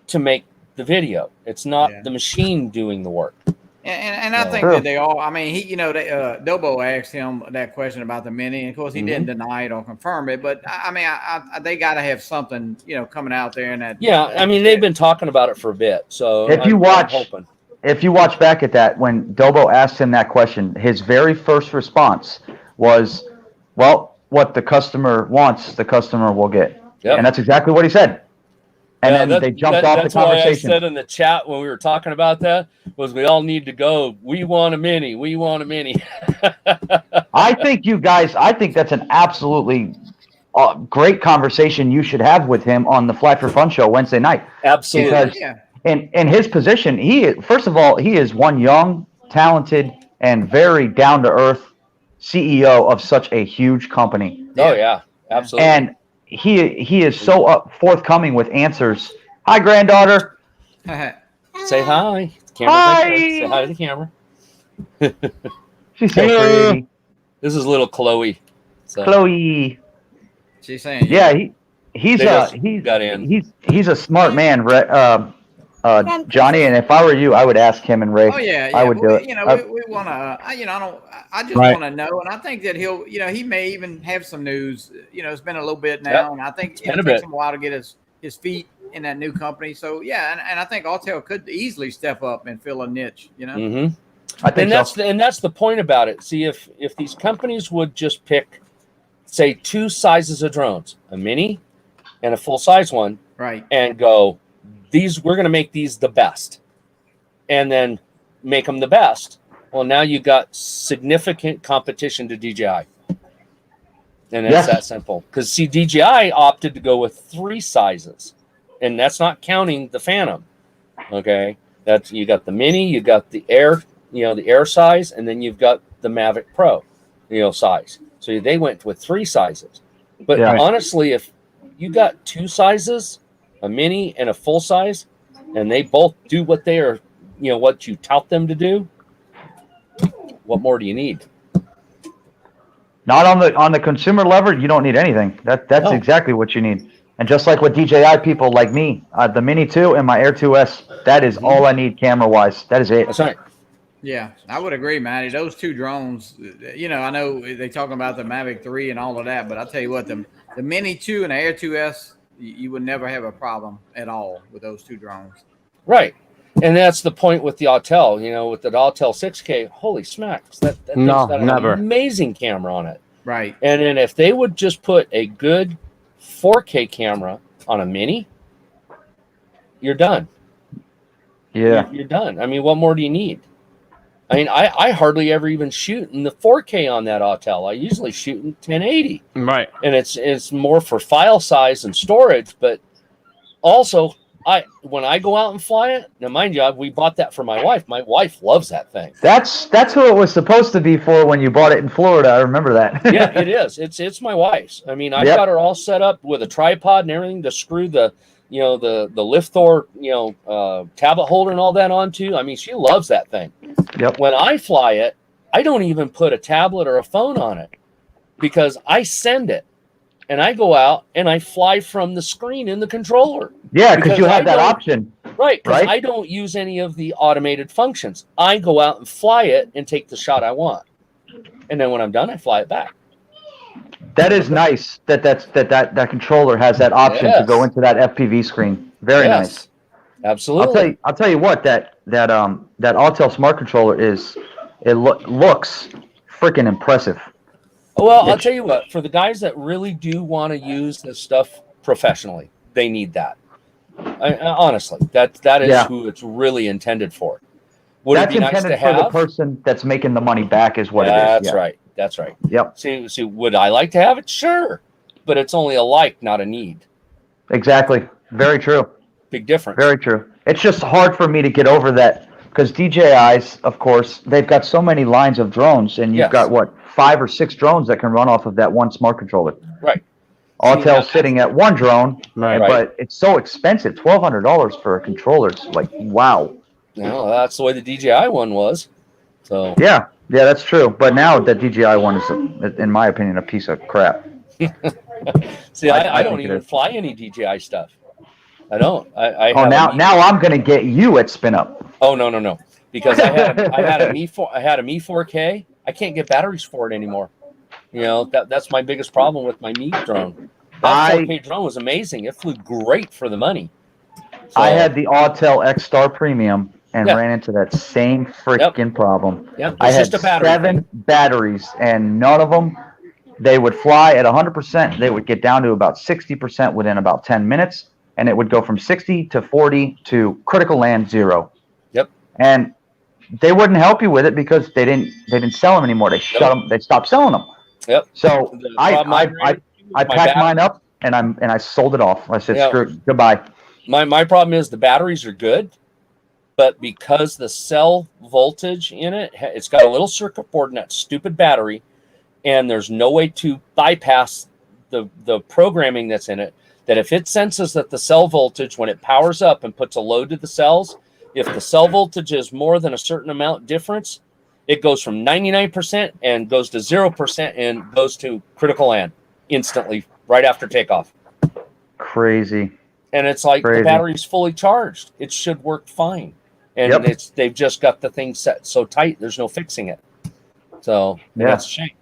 to make the video. It's not the machine doing the work. And I think that they all. I mean, Dobo asked him that question about the mini, and of course he didn't deny it or confirm it. But I mean, they got to have something, coming out there. And that. Yeah, I mean, they've been talking about it for a bit. So if you watch back at that, when Dobo asked him that question, his very first response was, "Well, what the customer wants, the customer will get," and that's exactly what he said. And then they jumped off the conversation. That's why I said in the chat when we were talking about that was we all need to go. We want a mini. We want a mini. I think that's an absolutely great conversation you should have with him on the Fly for Fun show Wednesday night. Absolutely. Because in his position, he is one young, talented, and very down-to-earth CEO of such a huge company. Oh, yeah. Absolutely. And he is so forthcoming with answers. Hi, granddaughter. Say hi. Hi. Say hi to the camera. She's so pretty. This is little Chloe. So. Chloe. She's saying, he's a smart man, Johnny. And if I were you, I would ask him and Ray. Oh yeah. I would do it. We want to. I just want to know, and I think that he'll. He may even have some news. It's been a little bit now, and I think it takes him a while to get his feet in that new company. So and I think Autel could easily step up and fill a niche. Mm-hmm. I think that's the point about it. See, if these companies would just pick, say, two sizes of drones, a mini and a full size one, right, and go, we're going to make these the best, and then make them the best. Well, now you got significant competition to DJI, and it's that simple. Because DJI opted to go with 3 sizes, and that's not counting the Phantom. Okay, you got the mini, you got the Air, the Air size, and then you've got the Mavic Pro, size. So they went with 3 sizes. But honestly, if you got 2 sizes, a mini and a full size, and they both do what they are, what you tout them to do, what more do you need? Not on the consumer level, you don't need anything. That's exactly what you need. And just like with DJI people like me, the Mini 2 and my Air 2S, that is all I need camera-wise. That is it. That's right. Yeah, I would agree, Matty. Those 2 drones, I know they talking about the Mavic 3 and all of that, but I'll tell you what, the Mini 2 and the Air 2S, you would never have a problem at all with those 2 drones. Right. And that's the point with the Autel, with the Autel 6K. Holy smacks. That thing's got an amazing camera on it. Right. And then if they would just put a good 4K camera on a mini, you're done. Yeah. You're done. I mean, what more do you need? I mean, I hardly ever even shoot in the 4K on that Autel. I usually shoot in 1080. Right. And it's more for file size and storage, but also when I go out and fly it, now mind you, we bought that for my wife. My wife loves that thing. That's who it was supposed to be for when you bought it in Florida. I remember that. Yeah, it is. It's my wife's. I mean, I've got her all set up with a tripod and everything to screw the Lifthor, tablet holder and all that onto. I mean, she loves that thing. Yep. When I fly it, I don't even put a tablet or a phone on it because I send it. And I go out and I fly from the screen in the controller. Yeah, because you have that option. Right, because I don't use any of the automated functions. I go out and fly it and take the shot I want. And then when I'm done, I fly it back. That is nice that controller has that option to go into that FPV screen. Very nice. Absolutely. I'll tell you what, that Autel Smart Controller looks freaking impressive. Well, I'll tell you what, for the guys that really do want to use this stuff professionally, they need that. Honestly, that is who it's really intended for. Would it be nice to have? For the person that's making the money back is what it is. That's right. That's right. Yep. See, would I like to have it? Sure. But it's only a like, not a need. Exactly. Very true. Big difference. Very true. It's just hard for me to get over that because DJI's, of course, they've got so many lines of drones, and you've got, 5 or 6 drones that can run off of that one smart controller. Right. Autel's sitting at one drone, but it's so expensive. $1,200 for a controller. It's like, wow. No, that's the way the DJI one was. So yeah, that's true. But now the DJI one is, in my opinion, a piece of crap. See, I don't even fly any DJI stuff. I don't. Now I'm going to get you at Spinup. Oh no, because I had a Mi 4K. I can't get batteries for it anymore. That's my biggest problem with my Meet drone. That 4K drone was amazing. It flew great for the money. So, I had the Autel X Star Premium and ran into that same freaking problem. Yep. I had 7 batteries, and none of them, they would fly at 100%. They would get down to about 60% within about 10 minutes, and it would go from 60 to 40 to critical land 0. Yep. And they wouldn't help you with it because they didn't sell them anymore. They shut them. They stopped selling them. Yep. So I packed mine up and I sold it off. I said, screw it, goodbye. My problem is the batteries are good, but because the cell voltage in it, it's got a little circuit board in that stupid battery, and there's no way to bypass the programming that's in it, that if it senses that the cell voltage, when it powers up and puts a load to the cells, if the cell voltage is more than a certain amount difference, it goes from 99% and goes to 0% and goes to critical land instantly right after takeoff. Crazy. And it's like the battery's fully charged. It should work fine. And they've just got the thing set so tight, there's no fixing it. So that's a shame.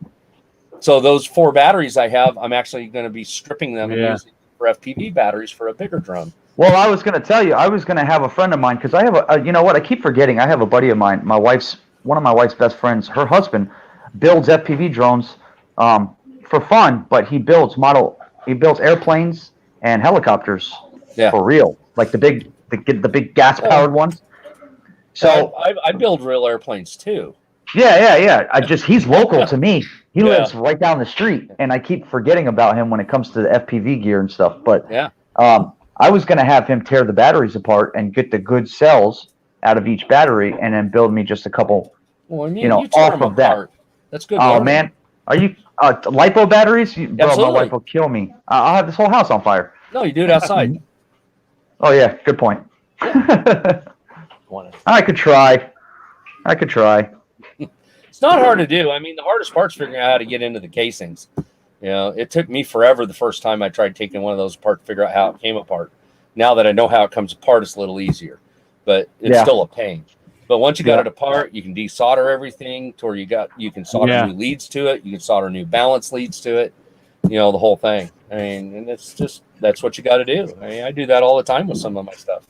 So those 4 batteries I have, I'm actually going to be stripping them and using for FPV batteries for a bigger drone. Well, I was going to tell you, I was going to have a friend of mine, because I have you know what, I keep forgetting, I have a buddy of mine, one of my wife's best friends, her husband builds FPV drones for fun, but he builds airplanes and helicopters for real, like the big gas powered ones. So I build real airplanes too. Yeah. He's local to me. He lives right down the street, and I keep forgetting about him when it comes to the FPV gear and stuff. But I was going to have him tear the batteries apart and get the good cells out of each battery, and then build me just a couple, you off of that. That's good. Oh man, are you LiPo batteries? Bro, my wife will kill me. I'll have this whole house on fire. No, you do it outside. Oh yeah, good point. I could try. It's not hard to do. I mean, the hardest part's figuring out how to get into the casings. It took me forever the first time I tried taking one of those apart to figure out how it came apart. Now that I know how it comes apart, it's a little easier, but it's still a pain. But once you got it apart, you can desolder everything to where you can solder new leads to it. You can solder new balance leads to it. The whole thing. I mean, and that's what you got to do. I mean, I do that all the time with some of my stuff.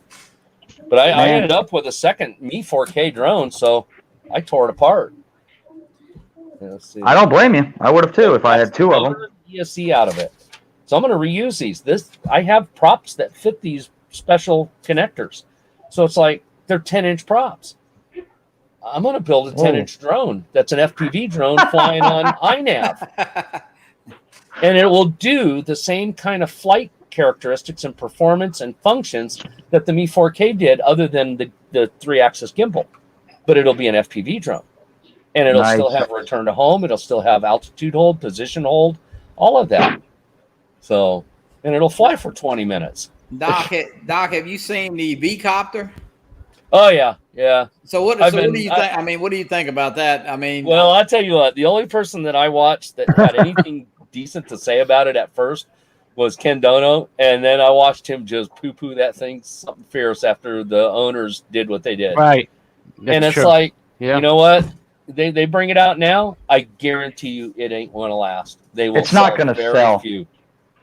But I ended up with a second Mi 4K drone, so I tore it apart. I don't blame you. I would have too if I had 2 of them. ESC out of it. So I'm going to reuse these. I have props that fit these special connectors. So it's like they're 10-inch props. I'm going to build a 10-inch drone that's an FPV drone flying on iNav. And it will do the same kind of flight characteristics and performance and functions that the Mi 4K did, other than the 3-axis gimbal. But it'll be an FPV drone, and it'll still have return to home. It'll still have altitude hold, position hold, all of that. So, and it'll fly for 20 minutes. Doc, have you seen the VCopter? Oh yeah, yeah. So what do you think? I mean, what do you think about that? I mean, well, I'll tell you what. The only person that I watched that had anything decent to say about it at first was Ken Dono, and then I watched him just poo-poo that thing something fierce after the owners did what they did. Right. That's and it's true. Like, you know what? They bring it out now. I guarantee you, it ain't going to last. They will. It's not going to sell. Few.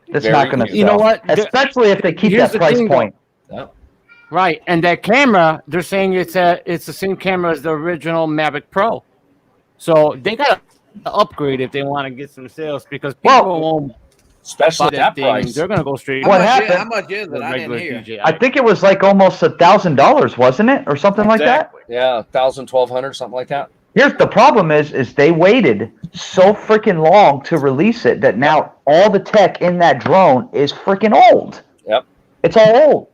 It's not going to sell. You know what? Especially if they keep that price point. Yeah. Right, and that camera, they're saying it's the same camera as the original Mavic Pro. So they got to upgrade if they want to get some sales, because people won't. Especially that price. They're going to go straight. What happened? How much is it? I didn't hear. DJI. I think it was like almost $1,000, wasn't it, or something like that? Yeah, 1,000, 1,200, something like that. Here's the problem: is they waited so freaking long to release it that now all the tech in that drone is freaking old. Yep, it's all old.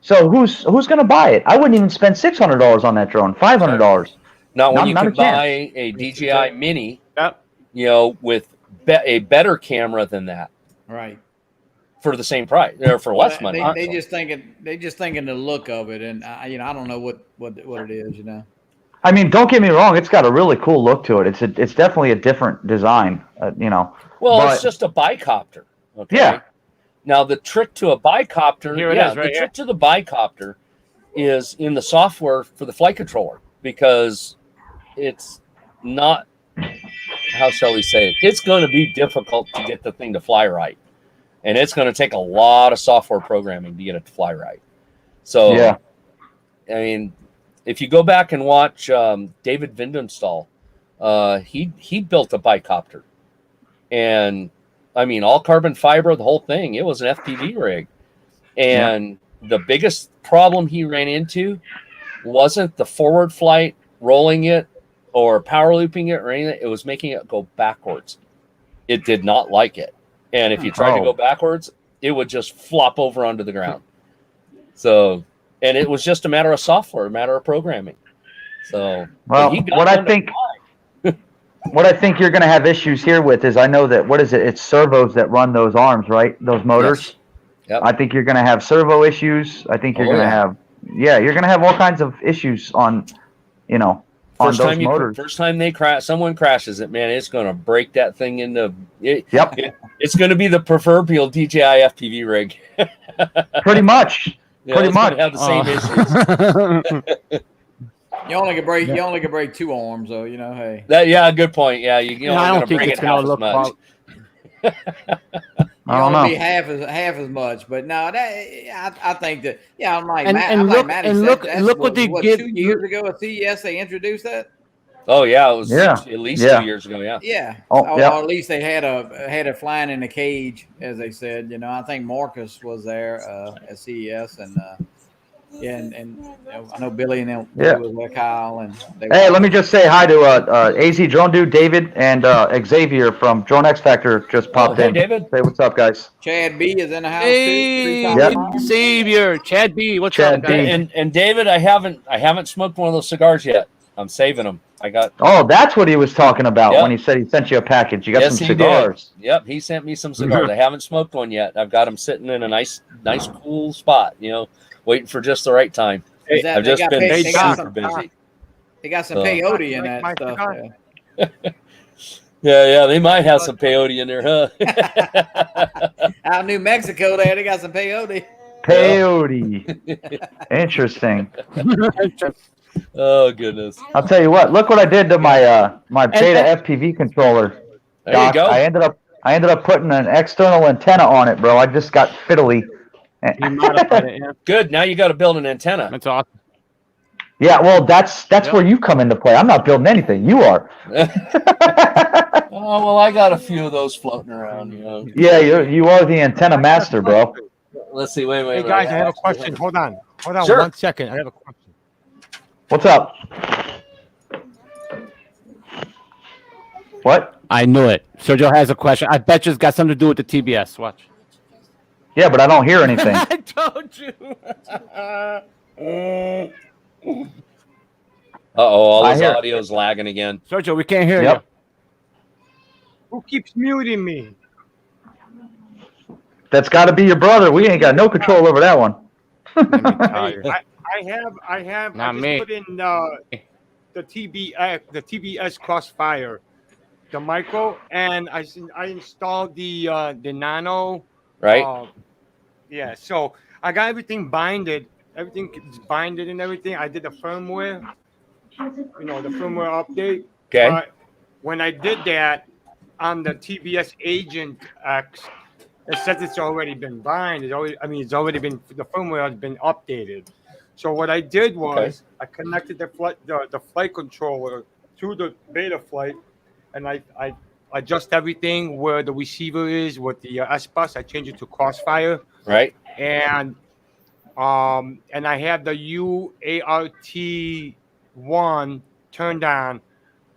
So who's going to buy it? I wouldn't even spend $600 on that drone. $500. Now, when you can buy a DJI Mini, you know, with a better camera than that. Right. For the same price, or for less money. They just thinking the look of it, and I don't know what it is, you know. I mean, don't get me wrong; it's got a really cool look to it. It's definitely a different design, you know. Well, it's just a bicopter. Okay? Yeah. Now the trick to a bicopter, trick to the bicopter is in the software for the flight controller, because it's not. How shall we say it? It's going to be difficult to get the thing to fly right. And it's going to take a lot of software programming to get it to fly right. So, I mean, if you go back and watch David Vindenstall, he built a bicopter. And, I mean, all carbon fiber, the whole thing. It was an FPV rig. And the biggest problem he ran into wasn't the forward flight, rolling it, or power looping it or anything. It was making it go backwards. It did not like it. And if you tried to go backwards, it would just flop over onto the ground. So, and it was just a matter of software, a matter of programming. So, well, what I think you're going to have issues here with is, I know that, what is it? It's servos that run those arms, right? Those motors. Yes. Yep. I think you're going to have servo issues. I think you're going to have, you're going to have all kinds of issues on, you know, First time someone crashes it, man, it's going to break that thing into. It's going to be the proverbial DJI FPV rig. Pretty much. Pretty much have the same issues. You only can break two arms, though. You know, hey. Good point. Yeah, you I only don't think it's going to look much. I don't know. Be half as much, but no, I think that I'm like, look what they did 2 years ago at CES. They introduced that. Oh yeah, it was at least 2 years ago. Or at least they had it flying in a cage, as they said. You know, I think Marcus was there at CES, and I know Billy and them was there, Kyle, and let me just say hi to AZ Drone Dude, David, and Xavier from Drone X Factor just popped in. Hey, David. Say what's up, guys. Chad B is in the house too. Xavier, Chad B, what's up, guys? And David, I haven't smoked one of those cigars yet. I'm saving them. That's what he was talking about when he said he sent you a package. You got some cigars. Yep, he sent me some cigars. I haven't smoked one yet. I've got them sitting in a nice cool spot, you know, waiting for just the right time. I've just been super busy. They got some peyote in that stuff. Yeah, they might have some peyote in there, huh? Out in New Mexico, they got some peyote. Peyote. Interesting. Oh goodness! I'll tell you what. Look what I did to my my Beta FPV controller. There you go. I ended up putting an external antenna on it, bro. I just got fiddly. You modified it, Good. Now you got to build an antenna. That's awesome. Yeah, well, that's where you come into play. I'm not building anything. You are. Oh well, I got a few of those floating around. You know. Yeah, you are the antenna master, bro. Let's see. Wait. Hey guys, I have a question. Hold on Sure. 1 second. I have a question. What's up? What? I knew it. Sergio has a question. I bet you it's got something to do with the TBS. Watch. Yeah, but I don't hear anything. I told you. All I his hear- audio's lagging again. Sergio, we can't hear Yep. Who keeps muting me? That's got to be your brother. We ain't got no control over that one. you. Let me tell Hey, you. I have. Not I just me. put in the TBS Crossfire, the micro, and I installed the Nano. Right? Yeah. So I got everything binded. Everything is binded and everything. I did the firmware. The firmware update. Okay. But when I did that on the TBS Agent X, it says it's already been binded. It's already been, the firmware has been updated. So what I did was I connected the flight controller to the beta flight, and I adjust everything where the receiver is with the S-Bus. I change it to Crossfire. Right. And I have the UART1 turned on.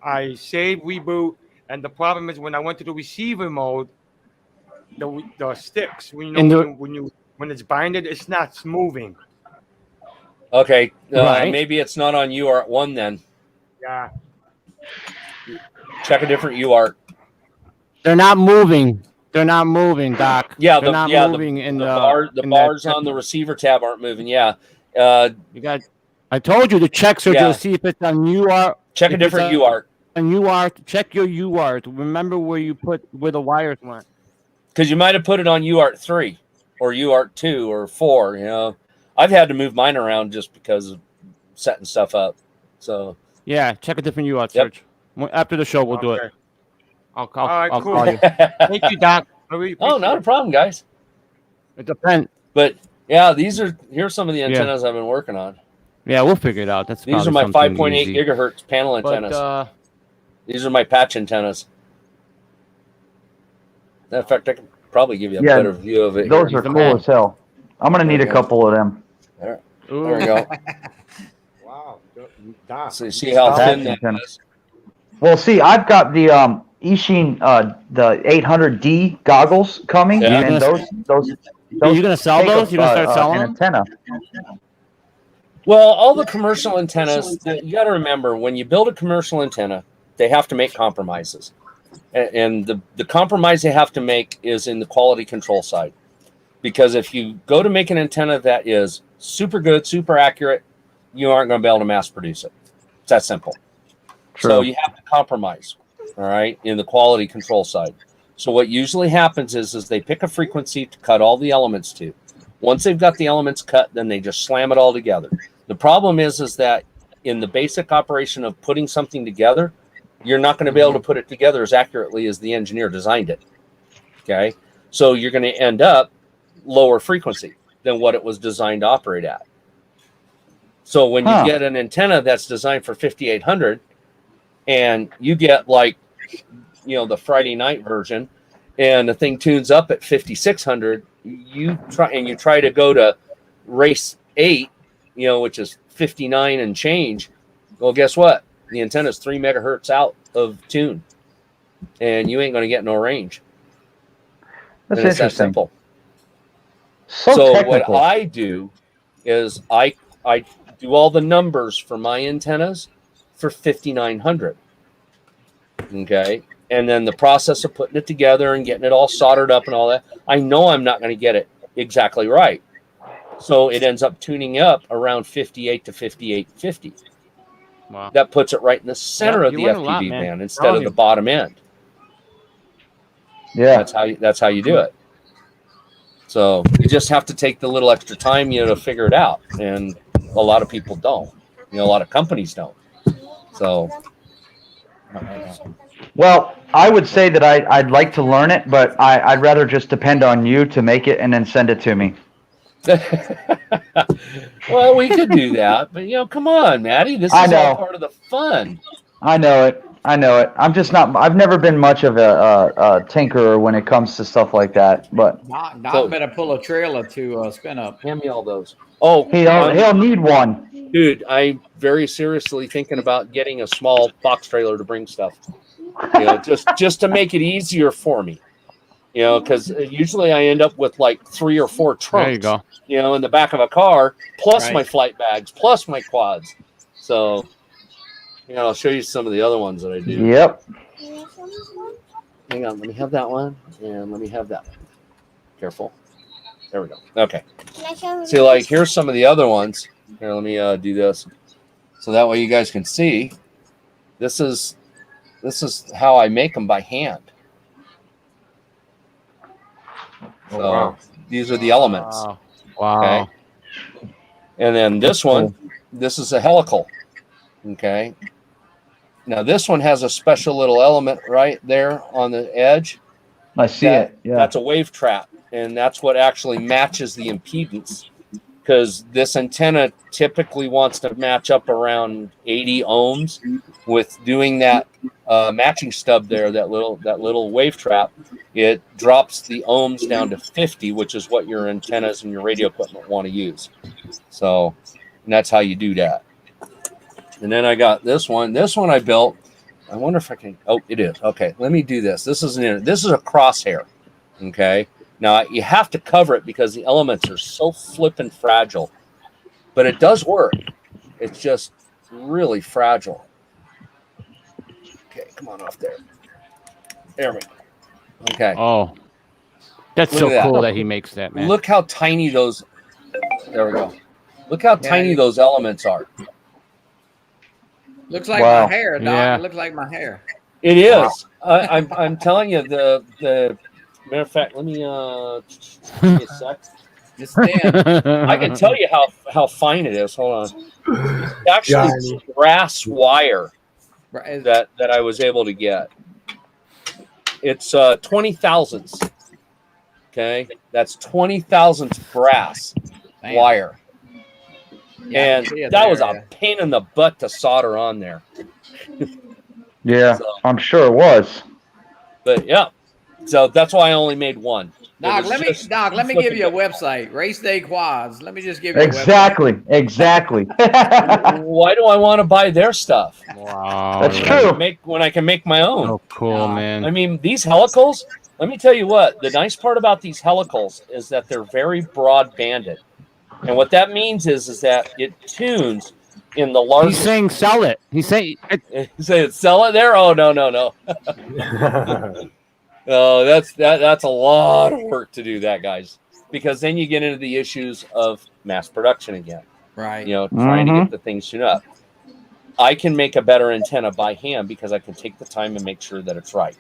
I save, reboot, and the problem is when I went to the receiver mode, the sticks, when it's binded, it's not moving. Okay. Right. Maybe it's not on UART1 then. Yeah. Check a different UART. They're not moving. They're not moving, Doc. Yeah, they're not moving in the in bars that, on the receiver tab aren't moving. Yeah. You got. I told you to check, Sergio, Yeah. to see if it's on UART. Check a different UART. On UART, check your UART. Remember where the wires went. Because you might have put it on UART3 or UART2 or 4. I've had to move mine around just because of setting stuff up. So Yeah, check a different UART, Yep. Serge. After the show, we'll do it. I'll All right, I'll cool. call you. Thank you, Doc. I really oh, not a appreciate problem, guys. It depends. But yeah, here's some of the antennas I've been working on. Yeah, we'll figure it out. That's These are probably my something 5.8 easy. gigahertz panel antennas. But These are my patch antennas. In fact, I can probably give you a Yeah, better view of it. Those here. are cool as hell. I'm gonna need a couple of them. There ooh, we go. Wow, Doc. So you see how Patch thin that antenna. is. Well, see, I've got the Ishin the 800D goggles coming, Yeah. and those Are you gonna sell take those? You gonna start selling an them? antenna. Well, all the commercial antennas, you got to remember, when you build a commercial antenna, they have to make compromises. And the compromise they have to make is in the quality control side. Because if you go to make an antenna that is super good, super accurate, you aren't going to be able to mass produce it. It's that simple. True. So you have to compromise, all right, in the quality control side. So what usually happens is they pick a frequency to cut all the elements to. Once they've got the elements cut, then they just slam it all together. The problem is that in the basic operation of putting something together, you're not going to be able to put it together as accurately as the engineer designed it. Okay? So you're going to end up lower frequency than what it was designed to operate at. So when you get an antenna that's designed for 5800 and you get the Friday night version and the thing tunes up at 5600, you try to go to race 8, which is 59 and change. Well, guess what? The antenna is 3 megahertz out of tune, and you ain't going to get no range. That's and it's that interesting. simple. So what technical. I do is I do all the numbers for my antennas for 5900. Okay. And then the process of putting it together and getting it all soldered up and all that, I know I'm not going to get it exactly right. So it ends up tuning up around 58 to 5850. Wow. That puts it right in the center of you the learn a FPV lot, man. band instead of the bottom end. Yeah. That's how you do it. So you just have to take the little extra time, to figure it out. And a lot of people don't. A lot of companies don't. So. Well, I would say that I'd like to learn it, but I'd rather just depend on you to make it and then send it to me. Well, we could do that, but come on, Maddie. This is all part of the fun. I know it. I'm just not. I've never been much of a tinkerer when it comes to stuff like that. But Doc better pull a trailer to Spinup. Hand me all those. Oh, he'll need one. Dude, I'm very seriously thinking about getting a small box trailer to bring stuff. Just to make it easier for me. You know, because usually I end up with like 3 or 4 trunks. There you go. You know, in the back of a car, plus Right. my flight bags, plus my quads. So, you know, I'll show you some of the other ones that I do. Yep. Hang on, let me have that one, and let me have that one. Careful. There we go. Okay. See, like, here's some of the other ones. Here, let me do this, so that way you guys can see. This is how I make them by hand. So wow. these are the elements. Wow. Okay. And then this one, this is a helical. Okay. Now this one has a special little element right there on the edge. I see it. Yeah. That's a wave trap, and that's what actually matches the impedance, because this antenna typically wants to match up around 80 ohms. With doing that matching stub there, that little wave trap, it drops the ohms down to 50, which is what your antennas and your radio equipment want to use. So, and that's how you do that. And then I got this one. This one I built. I wonder if I can. Oh, it is. Okay, let me do this. This is a crosshair. Okay. Now you have to cover it because the elements are so flippin' fragile, but it does work. It's just really fragile. Okay, come on off there. There we go. Okay. Oh, that's Look so at that. cool that he makes that, man. Look how tiny those. There we go. Look how tiny those elements are. Looks like Wow. my hair, Doc. Yeah. It looks like my hair. It is. I'm telling you, the matter of fact. Let me give me a sec. It's thin. I can tell you how fine it is. Hold on. It's actually Johnny. brass wire Right. that I was able to get. It's 20 thousandths. Okay, that's 20 thousandths brass Damn. wire, Yeah, I and can see it that there, was yeah. a pain in the butt to solder on there. Yeah. So, I'm sure it was. but yeah, so that's why I only made one. It Doc, was let me just give you a flipping- website. Race Day Quads. Let me just give you Exactly. Exactly. Why do I want to buy their stuff? Wow. That's yeah. true. When I can make my own. So cool, Yeah. man. I mean, these helicals, let me tell you what, the nice part about these helicals is that they're very broad banded. And what that means is that it tunes in the He's largest. saying sell it. He's saying Say sell it there? Oh, no. Oh, that's a lot of work to do that, guys. Because then you get into the issues of mass production again. Right. You know, trying to get the things tuned up. I can make a better antenna by hand because I can take the time and make sure that it's right.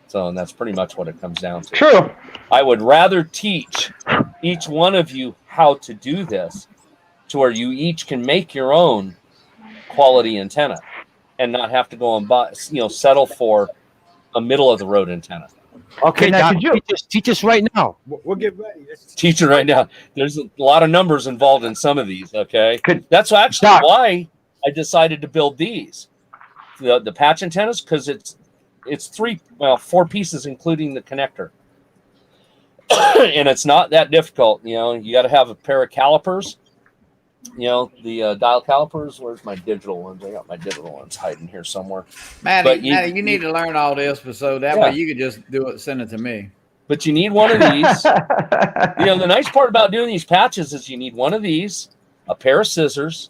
So, and that's pretty much what it comes down to. True. I would rather teach each one of you how to do this to where you each can make your own quality antenna and not have to go and buy, settle for a middle of the road antenna. okay, Now, Doc, could you- teach us right now. We'll get ready. Teach it right now. There's a lot of numbers involved in some of these. Okay, that's actually Doc. why I decided to build these, the patch antennas, because it's 4 pieces including the connector, and it's not that difficult. You got to have a pair of calipers. The dial calipers. Where's my digital ones? I got my digital ones hiding here somewhere. Maddie, But you need to learn all this, so that way you could just do it, send it to me. But you need one of these. The nice part about doing these patches is you need one of these, a pair of scissors,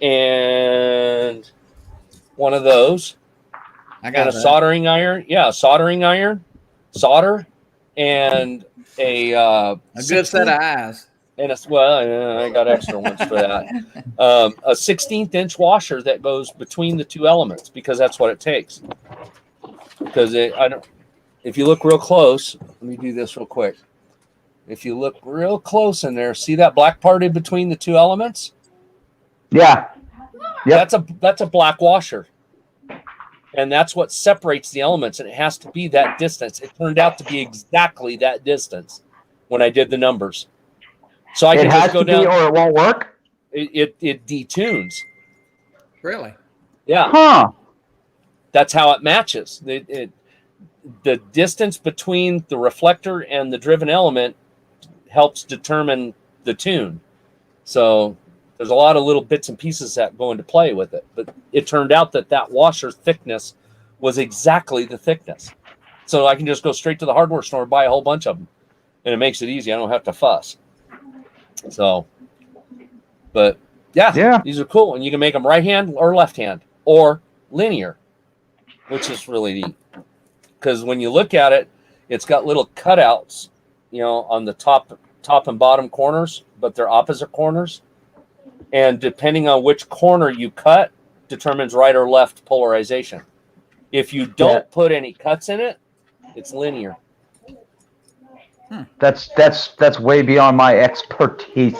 and one of those, I and a soldering iron. Yeah, a soldering iron, solder, and a good set of eyes. And I got extra ones for that. A 16th inch washer that goes between the two elements because that's what it takes. Because if you look real close, let me do this real quick. If you look real close in there, see that black part in between the two elements? Yeah. Yep. That's a black washer. And that's what separates the elements, and it has to be that distance. It turned out to be exactly that distance when I did the numbers. So I can just go down, or it won't work. It detunes. Really? Yeah. Huh. That's how it matches. The distance between the reflector and the driven element helps determine the tune. So there's a lot of little bits and pieces that go into play with it. But it turned out that washer thickness was exactly the thickness. So I can just go straight to the hardware store and buy a whole bunch of them. And it makes it easy. I don't have to fuss. So, but yeah, these are cool. And you can make them right hand or left hand or linear, which is really neat. Because when you look at it, it's got little cutouts, on the top and bottom corners, but they're opposite corners. And depending on which corner you cut determines right or left polarization. If you don't put any cuts in it, it's linear. That's way beyond my expertise.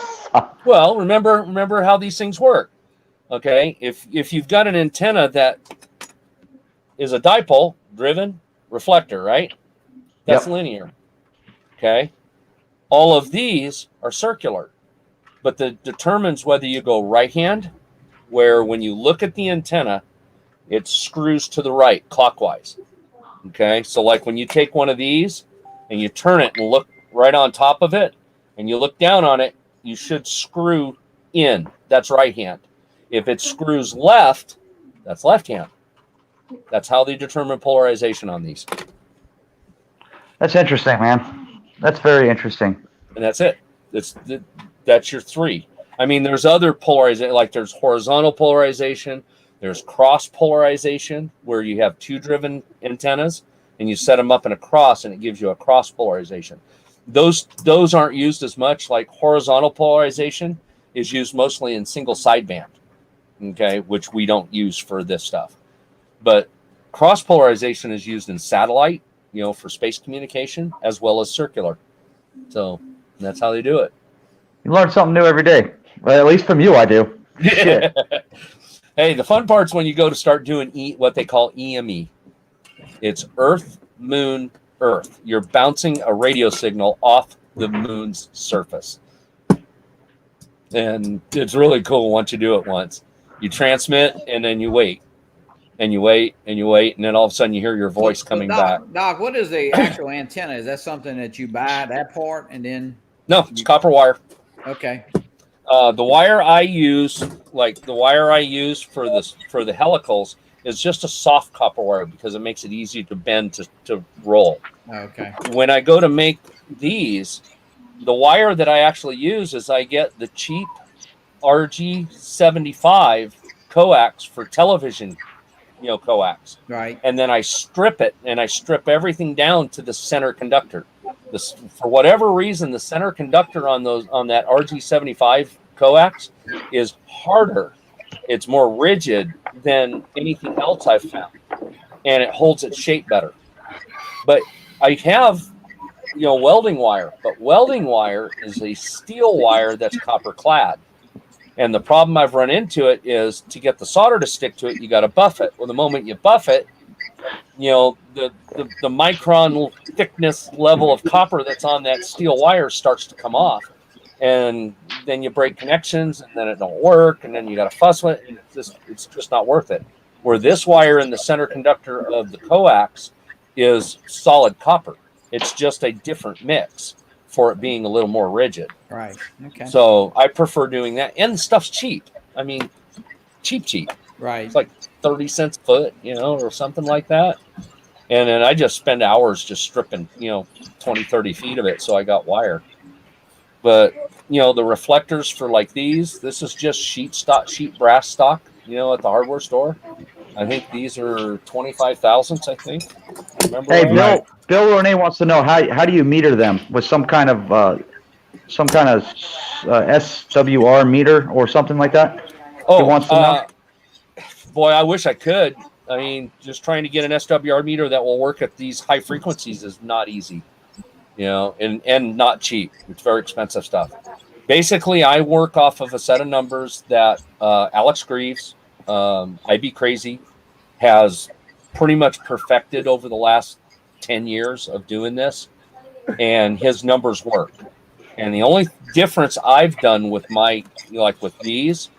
Well, remember how these things work. Okay, if you've got an antenna that is a dipole driven reflector, right? That's linear. Okay, all of these are circular, but that determines whether you go right hand, where when you look at the antenna, it screws to the right clockwise. Okay, so like when you take one of these and you turn it and look right on top of it, and you look down on it, you should screw in. That's right hand. If it screws left, that's left hand. That's how they determine polarization on these. That's interesting, man. That's very interesting. And that's it. That's your three. I mean, there's other polarization, like there's horizontal polarization, there's cross polarization, where you have two driven antennas and you set them up in a cross and it gives you a cross polarization. Those aren't used as much. Like horizontal polarization is used mostly in single sideband, okay, which we don't use for this stuff. But cross polarization is used in satellite, for space communication, as well as circular. So that's how they do it. You learn something new every day. Well, at least from you, I do. Shit. Hey, the fun part's when you go to start doing what they call EME. It's Earth, Moon, Earth. You're bouncing a radio signal off the moon's surface. And it's really cool once you do it once. You transmit, and then you wait. And you wait, and you wait, and then all of a sudden you hear your voice coming back. Doc, what is the actual antenna? Is that something that you buy, that part, and then? No, it's copper wire. Okay. The wire I use, for the helicals, is just a soft copper wire because it makes it easy to bend to roll. Okay. When I go to make these, the wire that I actually use is I get the cheap RG75 coax for television, coax. Right. And then I strip it, and I strip everything down to the center conductor. For whatever reason, the center conductor on that RG75 coax is harder. It's more rigid than anything else I've found, and it holds its shape better. But I have, welding wire, but welding wire is a steel wire that's copper clad. And the problem I've run into it is to get the solder to stick to it, you got to buff it. Well, the moment you buff it, the micron thickness level of copper that's on that steel wire starts to come off. And then you break connections, and then it don't work, and then you got to fuss with it, and it's just not worth it. Where this wire in the center conductor of the coax is solid copper. It's just a different mix for it being a little more rigid. Right. Okay. So I prefer doing that. And the stuff's cheap. I mean, cheap. Right. It's like 30 cents a foot, or something like that. And then I just spend hours just stripping, 20, 30 feet of it. So I got wire. But, the reflectors for like these, this is just sheet brass stock, at the hardware store. I think these are 25 thousandths, I think. Hey, Bill Renee wants to know how do you meter them with some kind of SWR meter or something like that? Oh, he wants to know. Boy, I wish I could. I mean, just trying to get an SWR meter that will work at these high frequencies is not easy, and not cheap. It's very expensive stuff. Basically, I work off of a set of numbers that Alex Greaves, IB Crazy, has pretty much perfected over the last 10 years of doing this, and his numbers work. And the only difference I've done with with these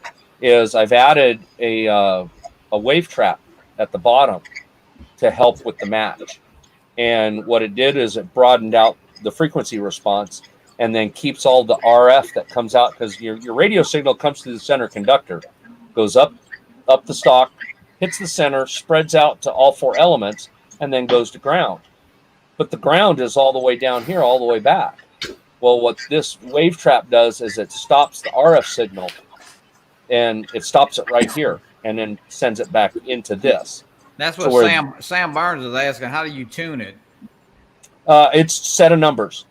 is I've added a wave trap at the bottom to help with the match. And what it did is it broadened out the frequency response and then keeps all the RF that comes out, because your radio signal comes through the center conductor, goes up the stalk, hits the center, spreads out to all four elements, and then goes to ground. but the ground is all the way down here, all the way back. Well, what this wave trap does is it stops the RF signal, and it stops it right here, and then sends it back into this. That's what Sam Barnes is asking. How do you tune it? It's set of numbers.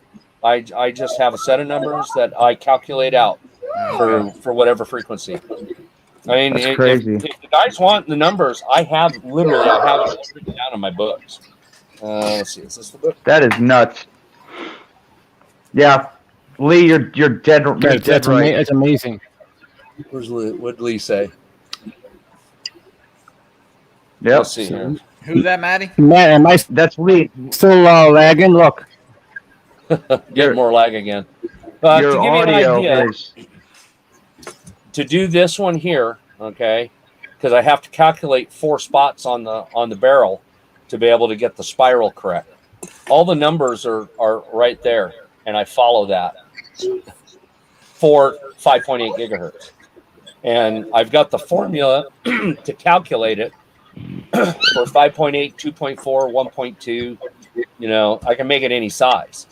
I just have a set of numbers that I calculate out for whatever frequency. I mean, That's crazy. If the guys want the numbers, I have it written down in my books. Let's see, is this the book? That is nuts. Yeah, Lee, you're dead. That's right. That's amazing. Where's Lee? What did Lee say? Yep. Let's see here. Who's that, Maddie? Matt, am I That's Lee. still lagging? Look. Get more lag again. Your To give you an audio idea, is. to do this one here, okay, because I have to calculate 4 spots on the barrel to be able to get the spiral correct. All the numbers are right there, and I follow that for 5.8 gigahertz. And I've got the formula to calculate it for 5.8, 2.4, 1.2. You know, I can make it any size.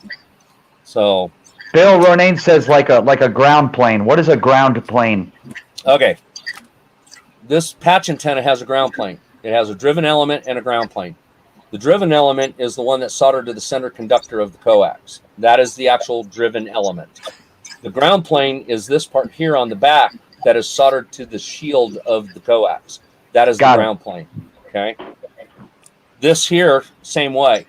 So Bill Ronayne says like a ground plane. What is a ground plane? okay, this patch antenna has a ground plane. It has a driven element and a ground plane. The driven element is the one that's soldered to the center conductor of the coax. That is the actual driven element. The ground plane is this part here on the back that is soldered to the shield of the coax. That is the ground plane. Okay. This here, same way.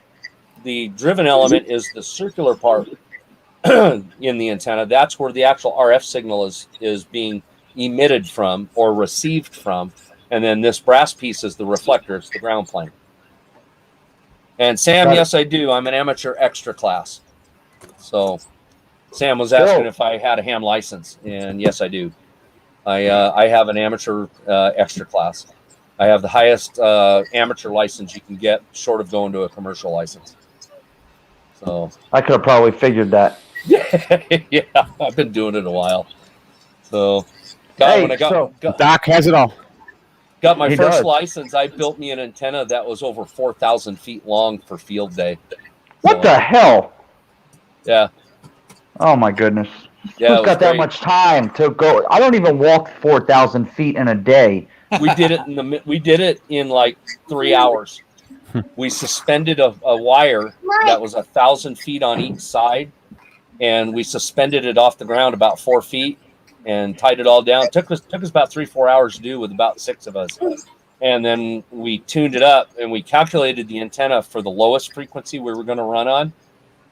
The driven element is the circular part in the antenna. That's where the actual RF signal is being emitted from or received from. And then this brass piece is the reflector. It's the ground plane. And Sam, yes, I do. I'm an amateur extra class. So Sam was asking if I had a ham license, and yes, I do. I have an amateur extra class. I have the highest amateur license you can get, short of going to a commercial license. So I could have probably figured that. yeah, I've been doing it a while. So, when I got Doc has it all. Got my He first does. license. I built me an antenna that was over 4,000 feet long for field day. What the hell? Yeah. Oh my goodness. Yeah, Who's got that great. much time to go? I don't even walk 4,000 feet in a day. We did it in like 3 hours. We suspended a wire that was 1,000 feet on each side, and we suspended it off the ground about 4 feet and tied it all down. It took us about 3-4 hours to do with about 6 of us. And then we tuned it up and we calculated the antenna for the lowest frequency we were going to run on.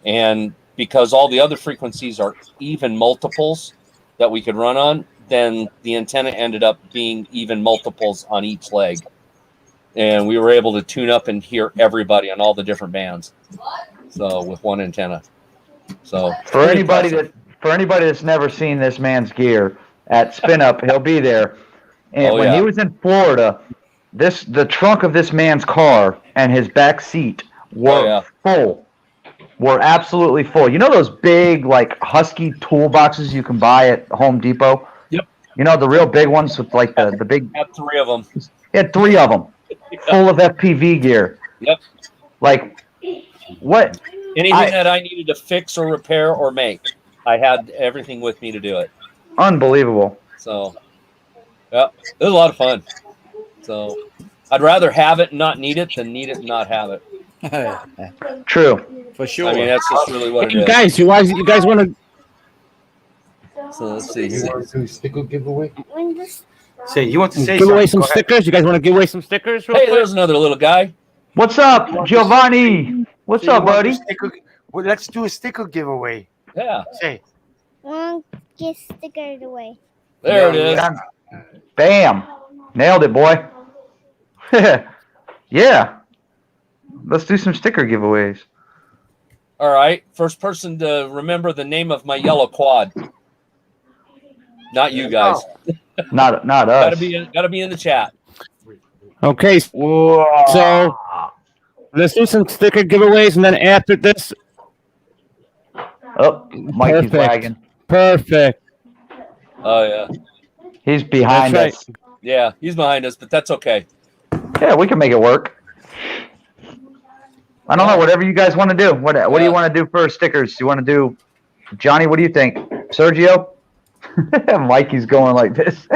And because all the other frequencies are even multiples that we could run on, then the antenna ended up being even multiples on each leg. And we were able to tune up and hear everybody on all the different bands. So with one antenna. So For anybody that's never seen this man's gear at Spinup, he'll be there. And when he was in Florida, the trunk of this man's car and his back seat were full. Were absolutely full. You know those big like Husky toolboxes you can buy at Home Depot? Yep. You know the real big ones with like the big. I had 3 of them. He had 3 of them, full of FPV gear. Yep. Like what? Anything that I needed to fix or repair or make, I had everything with me to do it. Unbelievable. So, yeah, it was a lot of fun. So, I'd rather have it and not need it than need it and not have it. True. For sure. I mean, that's just really what it is. Guys, you guys want to? So let's see. You want to do sticker giveaway? Say you want to say Give away something. some stickers. You guys want to give away some stickers? Real Hey, quick? there's another little guy. What's up, Giovanni? What's up, buddy? Well, let's do a sticker giveaway. Yeah, Say. One get stickered away. there it is. Bam. Nailed it, boy. Yeah. Let's do some sticker giveaways. All right, first person to remember the name of my yellow quad. Not you guys. Not us. Gotta be in the chat. Okay, so let's do some sticker giveaways, and then after this, Oh, Mikey's Perfect. lagging. perfect. Oh yeah, He's behind That's us. yeah. He's behind us, but that's okay. Yeah, we can make it work. I don't know. Whatever you guys want to do. What do you want to do for stickers? You want to do, Johnny? What do you think, Sergio? Mikey's going like this.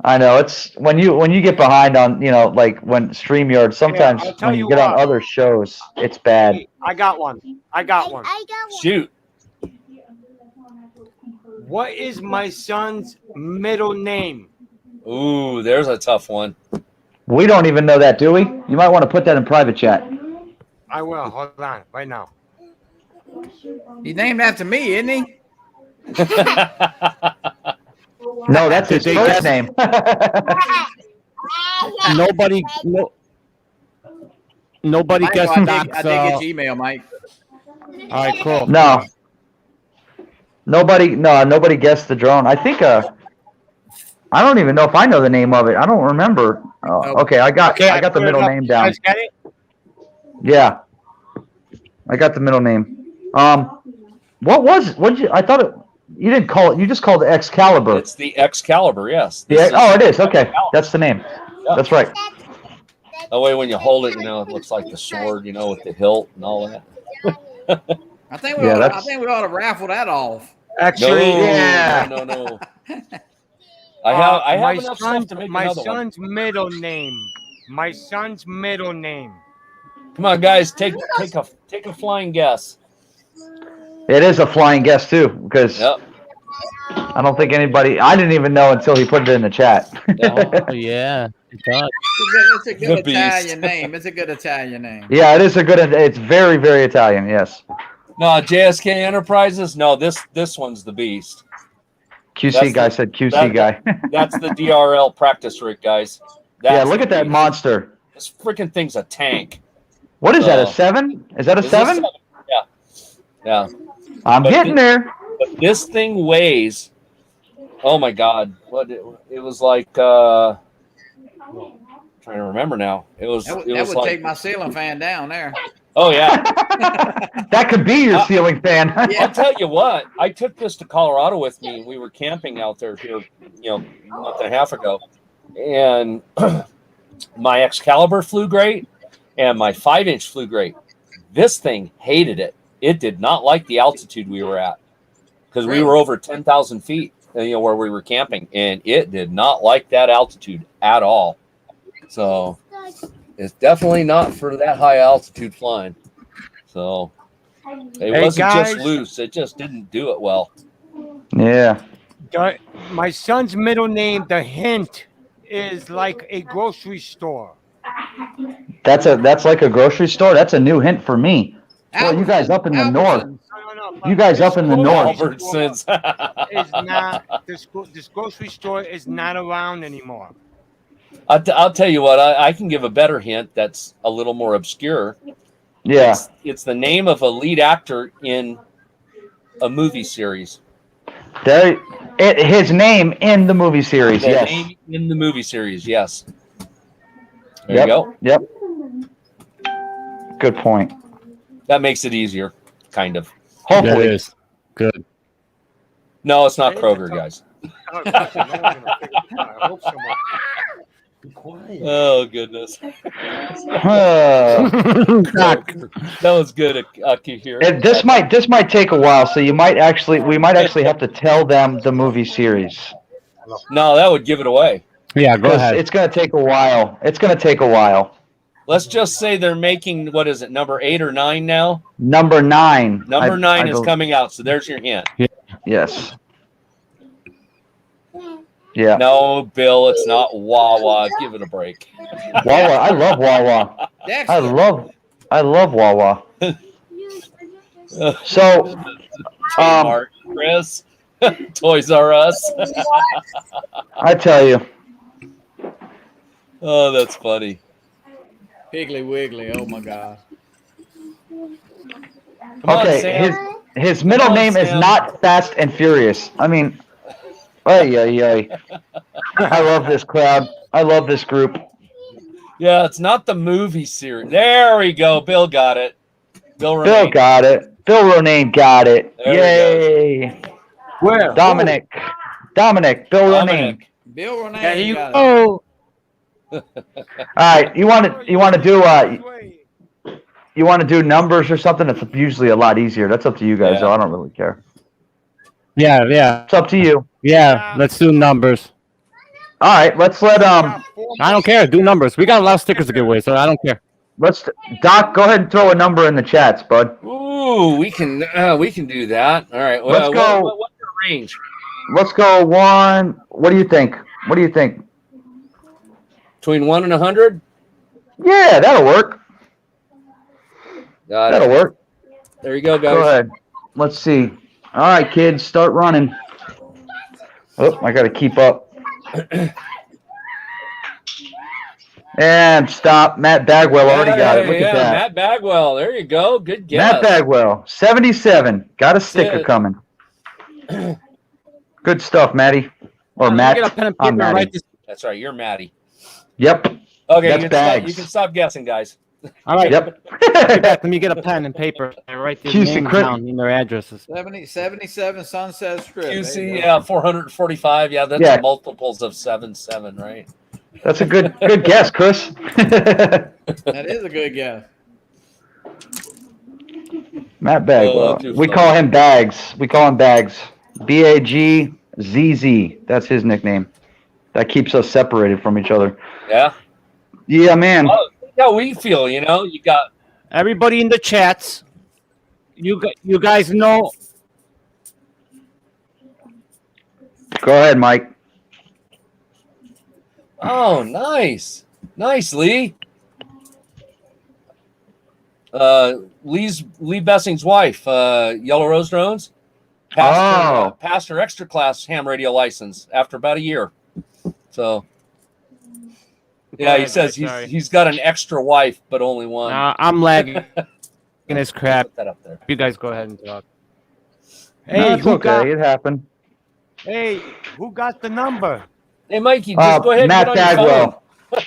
I know it's when you get behind on like when StreamYard. Sometimes when you get on other shows, it's bad. I got one. I got one. Shoot. What is my son's middle name? Ooh, there's a tough one. We don't even know that, do we? You might want to put that in private chat. I will. Hold on, right now. He's named after me, isn't he? No, that's his first name. Nobody Mike, guessed I Doc's. dig his email, Mike. All right, cool. No. Nobody guessed the drone. I think I don't even know if I know the name of it. I don't remember. Okay, I got the middle name down. You guys get it? Yeah. I got the middle name. I thought you didn't call it, you just called it Excalibur. It's the Excalibur, yes. Yeah. It is. Okay. That's the name. Yeah. That's right. That way when you hold it, it looks like the sword, with the hilt and all that. I think we ought to raffle that off. Actually, No. I have enough stuff to make my another son's middle name. My son's middle name. Come on, guys, take a flying guess. It is a flying guess too, because I don't think anybody. I didn't even know until he put it in the chat. Oh, yeah, it does. It's a good Italian name. It's a good Italian name. Yeah, it is a good. It's very, very Italian. Yes. No, JSK Enterprises. No, this one's the beast. QC guy said QC guy. That's the DRL practice rig, guys. Look at that monster. This freaking thing's a tank. What is that? A 7? Is that a 7? Yeah. I'm getting there. But this thing weighs. Oh my God! It was like. Trying to remember now. It was. That it was would like, take my ceiling fan down there. Oh yeah. That could be your ceiling fan. I'll tell you what. I took this to Colorado with me. We were camping out there here, a month and a half ago, and my Excalibur flew great, and my 5-inch flew great. This thing hated it. It did not like the altitude we were at because we were over 10,000 feet, where we were camping, and it did not like that altitude at all. So it's definitely not for that high altitude flying. So it wasn't just loose; it just didn't do it well. Yeah. My son's middle name, the hint, is like a grocery store. That's like a grocery store. That's a new hint for me. Well, you guys up in the north. You guys up in the north. Albertsons. Is not this grocery store is not around anymore. I'll tell you what. I can give a better hint. That's a little more obscure. Yeah. It's the name of a lead actor in a movie series. His name in the movie series. The yes. name in the movie series. Yes. There you go. Yep. Good point. That makes it easier, kind of. Hopefully. It is. Good. No, it's not Kroger, guys. Oh goodness. That was good, Akihiro. This might take a while, so we might actually have to tell them the movie series. No, that would give it away. Yeah, go ahead. It's gonna take a while. Let's just say they're making, what is it, number 8 or 9 now? Number 9. Number 9 is coming out, so there's your hint. Yes. Yeah. No, Bill, it's not Wawa. Give it a break. Wawa. I love Wawa. I love Wawa. So, Mark, Chris, Toys R Us. I tell you. Oh, that's funny. Piggly Wiggly. Oh my God. Okay, his middle name is not Fast and Furious. I mean, ay. I love this crowd. I love this group. Yeah, it's not the movie series. There we go. Bill got it. Bill got it. Bill Ronayne got it. Yay. Where? Dominic. Bill Ronayne. Bill Ronayne. Yeah, got it. oh. All right, you want to do numbers or something? It's usually a lot easier. That's up to you guys. Yeah. Though. I don't really care. Yeah. It's up to you. Yeah, let's do numbers. All right, let's let I don't care. Do numbers. We got a lot of stickers to give away, so I don't care. Doc, go ahead and throw a number in the chats, bud. Ooh, we can do that. All right. Well, Let's go. What's your range? Let's go 1. What do you think? Between 1 and 100? Yeah, that'll work. Got it. That'll work. There you go, guys. Go ahead. Let's see. All right, kids, start running. Oh, I got to keep up. And stop. Matt Bagwell already got it. Look at that. Matt Bagwell. There you go. Good guess. Matt Bagwell, 77. Got a sticker coming. Good stuff, Matty. Or Matt. Get a pen and I'm paper and Matty. write this. That's right. You're Matty. Yep. Okay, That's you can stop guessing, guys. All right. Yep. Let me get a pen and paper and write these Houston names Crit- down and their addresses. 77 Sunset Strip. QC, yeah, 445. Yeah, that's multiples of 77, right? That's a good guess, Chris. That is a good guess. Matt Bagwell. We call him Bags. Bagzz. That's his nickname. That keeps us separated from each other. Yeah. Yeah, man. Well, how we feel, you got everybody in the chats. You guys know. Go ahead, Mike. Oh, nice, Lee. Lee Bessing's wife, Yellow Rose Drones, passed her extra class ham radio license after about a year. So, yeah, he says he's got an extra wife, but only one. I'm lagging in his crap. Put that up there. You guys go ahead and talk. Hey, it's okay. It happened. Hey, who got the number? Hey, Mikey, just go ahead and Matt get on your Bagwell. phone.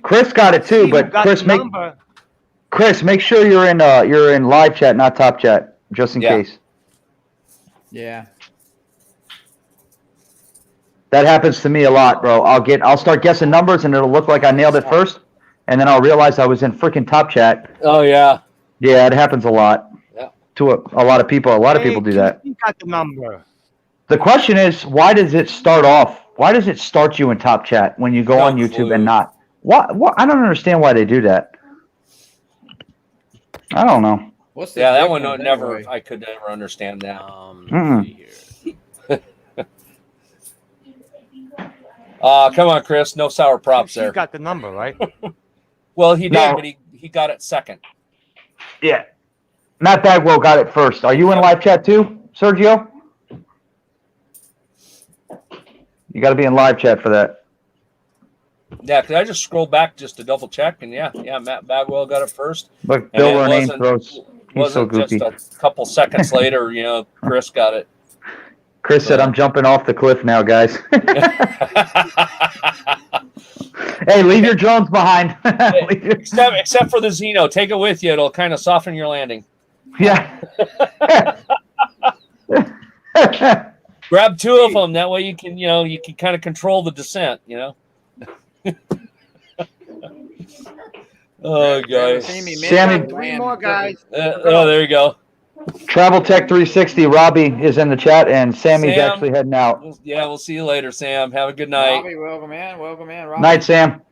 Chris got it too, but Chris, make sure you're in live chat, not top chat, just in case. Yeah. That happens to me a lot, bro. I'll start guessing numbers and it'll look like I nailed it first, and then I'll realize I was in freaking top chat. Oh yeah. Yeah, it happens a lot. Yeah. To a lot of people. A lot of people do that. Who got the number? The question is, why does it start off? Why does it start you in top chat when you go on YouTube and not? What? I don't understand why they do that. I don't know. That one never. I could never understand that. Come on, Chris. No sour props there. You got the number, right? Well, he did, but he got it second. Yeah. Matt Bagwell got it first. Are you in live chat too, Sergio? You got to be in live chat for that. Yeah, could I just scroll back just to double check? And yeah, Matt Bagwell got it first. Look, Bill Renane throws. He's so goofy. Just a couple seconds later, Chris got it. Chris said, "I'm jumping off the cliff now, guys." Hey, leave your drones behind. Except for the Xeno, take it with you. It'll kind of soften your landing. Yeah. Grab two of them. That way you can kind of control the descent. Oh, guys. Sammy, 3 more guys. There you go. Travel Tech 360. Robbie is in the chat, and Sammy's actually heading out. Yeah, we'll see you later, Sam. Have a good night. Robbie, welcome in. Robbie. Night, Sam.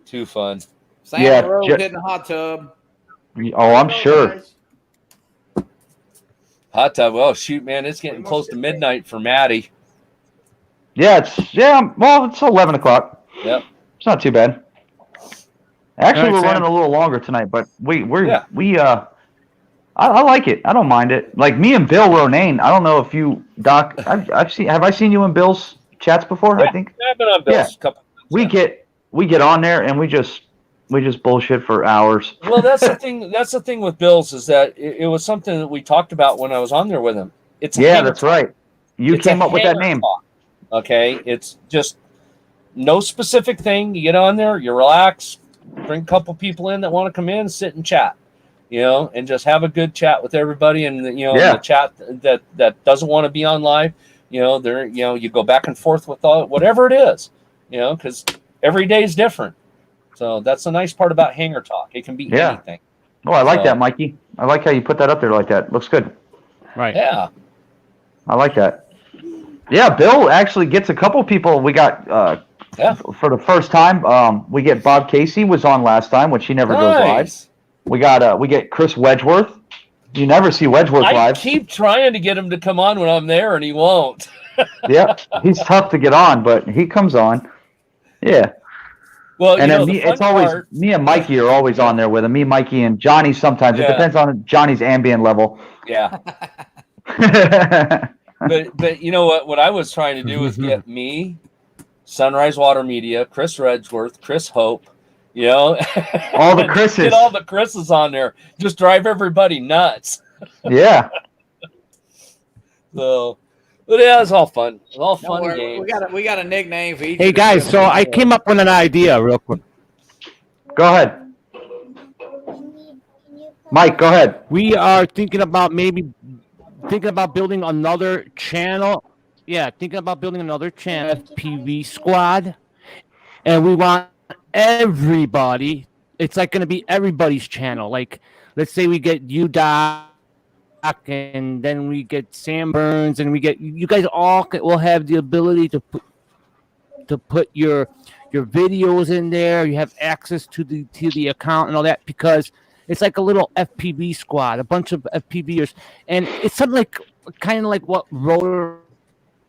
Too fun. Sam Rose hitting the hot tub. Oh, I'm sure. Hot tub. Oh, shoot, man. It's getting close to midnight for Maddie. Yeah, it's 11 o'clock. Yep. It's not too bad. Actually, we're running a little longer tonight, but I like it. I don't mind it. Like me and Bill Ronane. I don't know if you, Doc. Have I seen you in Bill's chats before? Yeah, I think. I've been on Bill's a couple. We get on there and we just bullshit for hours. Well, that's the thing. That's the thing with Bill's is that it was something that we talked about when I was on there with him. That's right. You came up with that name. Talk, okay, it's just no specific thing. You get on there, you relax, bring a couple people in that want to come in, sit and chat, and just have a good chat with everybody. And the chat that doesn't want to be on live, You know, you go back and forth with whatever it is, you know, because every day is different. So that's the nice part about Hangar Talk. It can be anything. Oh, I like that, Mikey. I like how you put that up there like that. Looks good. Right. Yeah. I like that. Yeah, Bill actually gets a couple people. We got for the first time. We get Bob Casey was on last time, which he never goes live. We get Chris Wedgeworth. You never see Wedgeworth live. I keep trying to get him to come on when I'm there, and he won't. Yeah, he's tough to get on, but he comes on. Yeah. Well, and then it's always me and Mikey are always on there with him. Me, Mikey, and Johnny sometimes. It depends on Johnny's ambient level. Yeah. but you know what I was trying to do was get me, Sunrise Water Media, Chris Redgeworth, Chris Hope, you know, all the Chris's. Get all the Chris's on there. Just drive everybody nuts. Yeah. So, but yeah, it's all fun. It's all fun games. We got a nickname for each. Hey guys, so I came up with an idea real quick. Go ahead. Mike, go ahead. We are thinking about building another channel. Yeah, thinking about building another channel, FPV Squad. And we want everybody. It's like going to be everybody's channel. Like, let's say we get you, Doc, and then we get Sam Burns, and we get you guys all will have the ability to put your videos in there. You have access to the account and all that, because it's like a little FPV squad, a bunch of FPVers, and it's something like kind of like what Rotor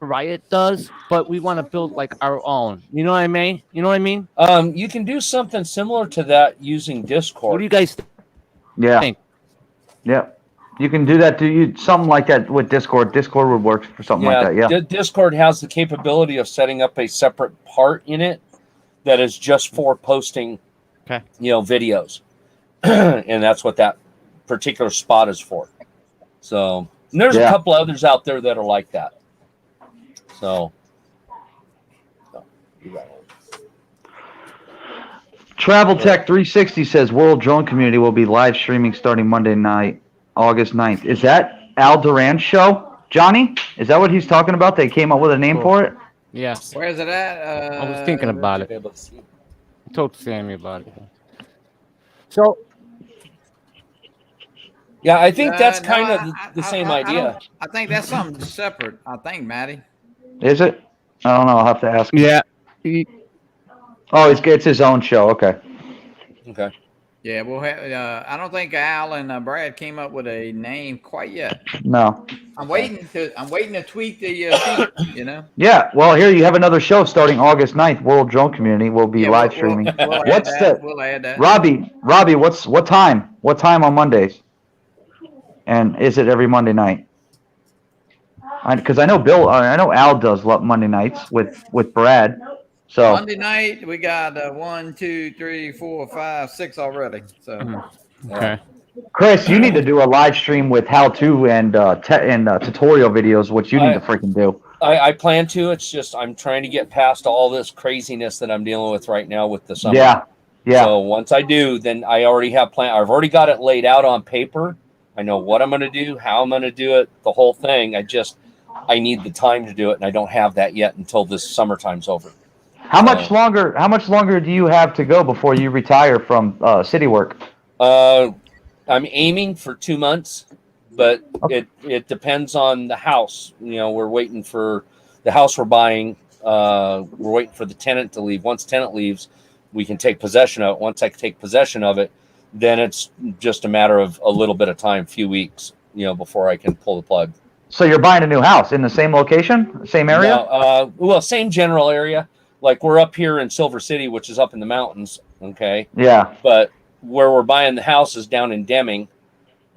Riot does, but we want to build like our own. You know what I mean? You can do something similar to that using Discord. What do you guys think? Yeah. You can do that. Something like that with Discord. Discord would work for something like that. Yeah. Discord has the capability of setting up a separate part in it that is just for posting, videos, and that's what that particular spot is for. So there's a couple others out there that are like that. So you got it. Travel Tech 360 says World Drone Community will be live streaming starting Monday night, August 9th. Is that Al Duran's show, Johnny? Is that what he's talking about? They came up with a name for it? Yes. Where is it at? I was thinking about it. I told Sammy about it. So, yeah, I think that's kind of the same idea. I think that's something separate. I think, Matty. Is it? I don't know. I'll have to ask him. Yeah. Oh, it's his own show. Okay. Yeah, we'll have. I don't think Al and Brad came up with a name quite yet. No. I'm waiting to tweak the feed, you know. Yeah. Well, here you have another show starting August 9th. World Drone Community will be live streaming. We'll add that. Robbie, what time? What time on Mondays? And is it every Monday night? Because I know Al does Monday nights with Brad. So Monday night we got 1, 2, 3, 4, 5, 6 already. So okay. Chris, you need to do a live stream with how-to and tutorial videos, which you need to freaking do. I plan to. It's just I'm trying to get past all this craziness that I'm dealing with right now with the summer. Yeah. So once I do, then I already have plan. I've already got it laid out on paper. I know what I'm going to do, how I'm going to do it, the whole thing. I need the time to do it, and I don't have that yet until this summertime's over. How much longer do you have to go before you retire from city work? I'm aiming for 2 months, but it depends on the house. You know, we're waiting for the house we're buying. We're waiting for the tenant to leave. Once tenant leaves, we can take possession of it. Once I take possession of it, then it's just a matter of a little bit of time, few weeks, before I can pull the plug. So you're buying a new house in the same location, same area? No, well, same general area. Like we're up here in Silver City, which is up in the mountains. Okay. Yeah. But where we're buying the house is down in Deming.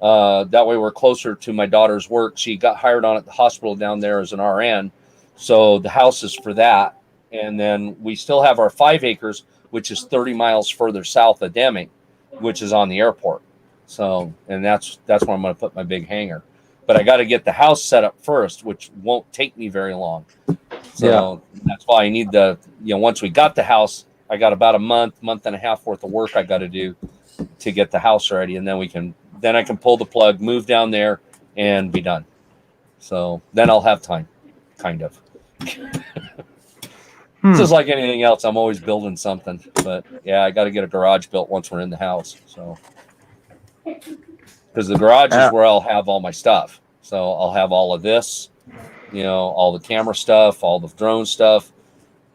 That way we're closer to my daughter's work. She got hired on at the hospital down there as an RN. So the house is for that. And then we still have our 5 acres, which is 30 miles further south of Deming, which is on the airport. So, and that's where I'm going to put my big hangar. But I got to get the house set up first, which won't take me very long. So that's why I need once we got the house, I got about a month and a half worth of work I got to do to get the house ready. And then I can pull the plug, move down there and be done. So then I'll have time. kind of. It's just like anything else. I'm always building something, but yeah, I got to get a garage built once we're in the house. So, because the garage is where I'll have all my stuff. So I'll have all of this, all the camera stuff, all the drone stuff,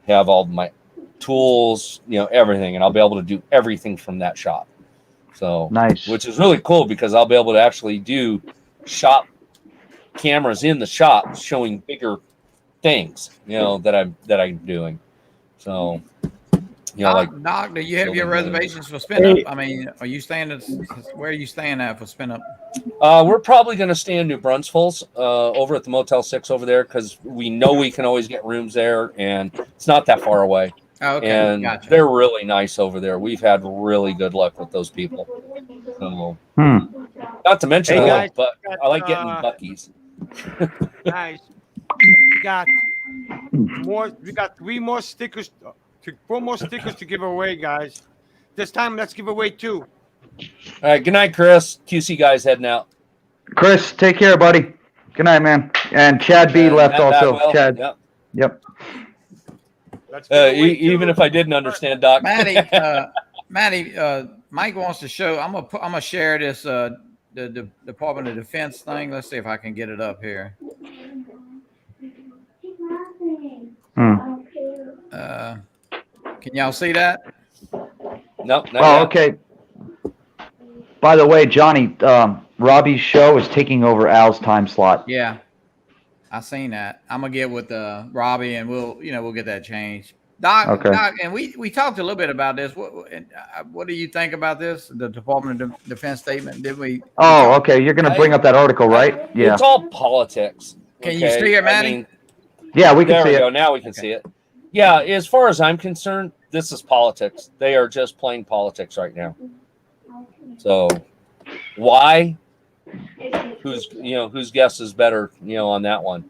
have all my tools, everything, and I'll be able to do everything from that shop. So nice, which is really cool because I'll be able to actually do shop cameras in the shop showing bigger things, that I'm doing. So, Doc, do you have your reservations for Spinup? I mean, are you staying where are you staying at for Spinup? We're probably going to stay in New Braunfels over at the Motel 6 over there because we know we can always get rooms there, and it's not that far away. Oh, okay, and gotcha. They're really nice over there. We've had really good luck with those people. So, not to mention, but I like getting Buckies. Nice. We got 3 more stickers, 4 more stickers to give away, guys. This time, let's give away 2. All right. Good night, Chris. QC guys heading out. Chris, take care, buddy. Good night, man. And Chad B left also. Chad. Yep. Even if I didn't understand, Doc. Maddie, Mike wants to show. I'm gonna share this the Department of Defense thing. Let's see if I can get it up here. Can y'all see that? Nope. Okay. By the way, Johnny, Robbie's show is taking over Al's time slot. Yeah, I seen that. I'm gonna get with Robbie, and we'll get that changed. Doc, okay. Doc, and we talked a little bit about this. What do you think about this? The Department of Defense statement? Did we? Oh, okay. You're gonna bring up that article, right? Yeah. It's all politics. Can you see it, Maddie? Yeah, we can there see we it. Go. Now we can see it. Yeah, as far as I'm concerned, this is politics. They are just playing politics right now. So, why? Whose guess is better? On that one.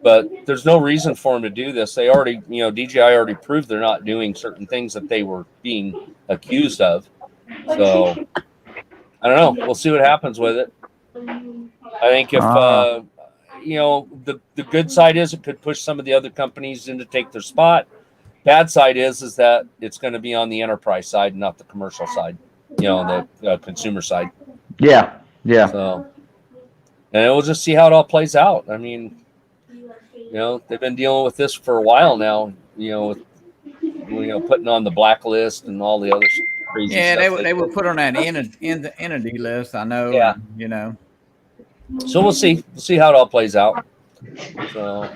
But there's no reason for them to do this. They already, DJI already proved they're not doing certain things that they were being accused of. So, I don't know. We'll see what happens with it. I think if the good side is it could push some of the other companies in to take their spot. Bad side is that it's going to be on the enterprise side, not the commercial side. The consumer side. Yeah. So, and we'll just see how it all plays out. I mean, they've been dealing with this for a while now. With putting on the blacklist and all the other crazy stuff. Yeah, they were put on that entity list. I know. Yeah. So we'll see. We'll see how it all plays out. So,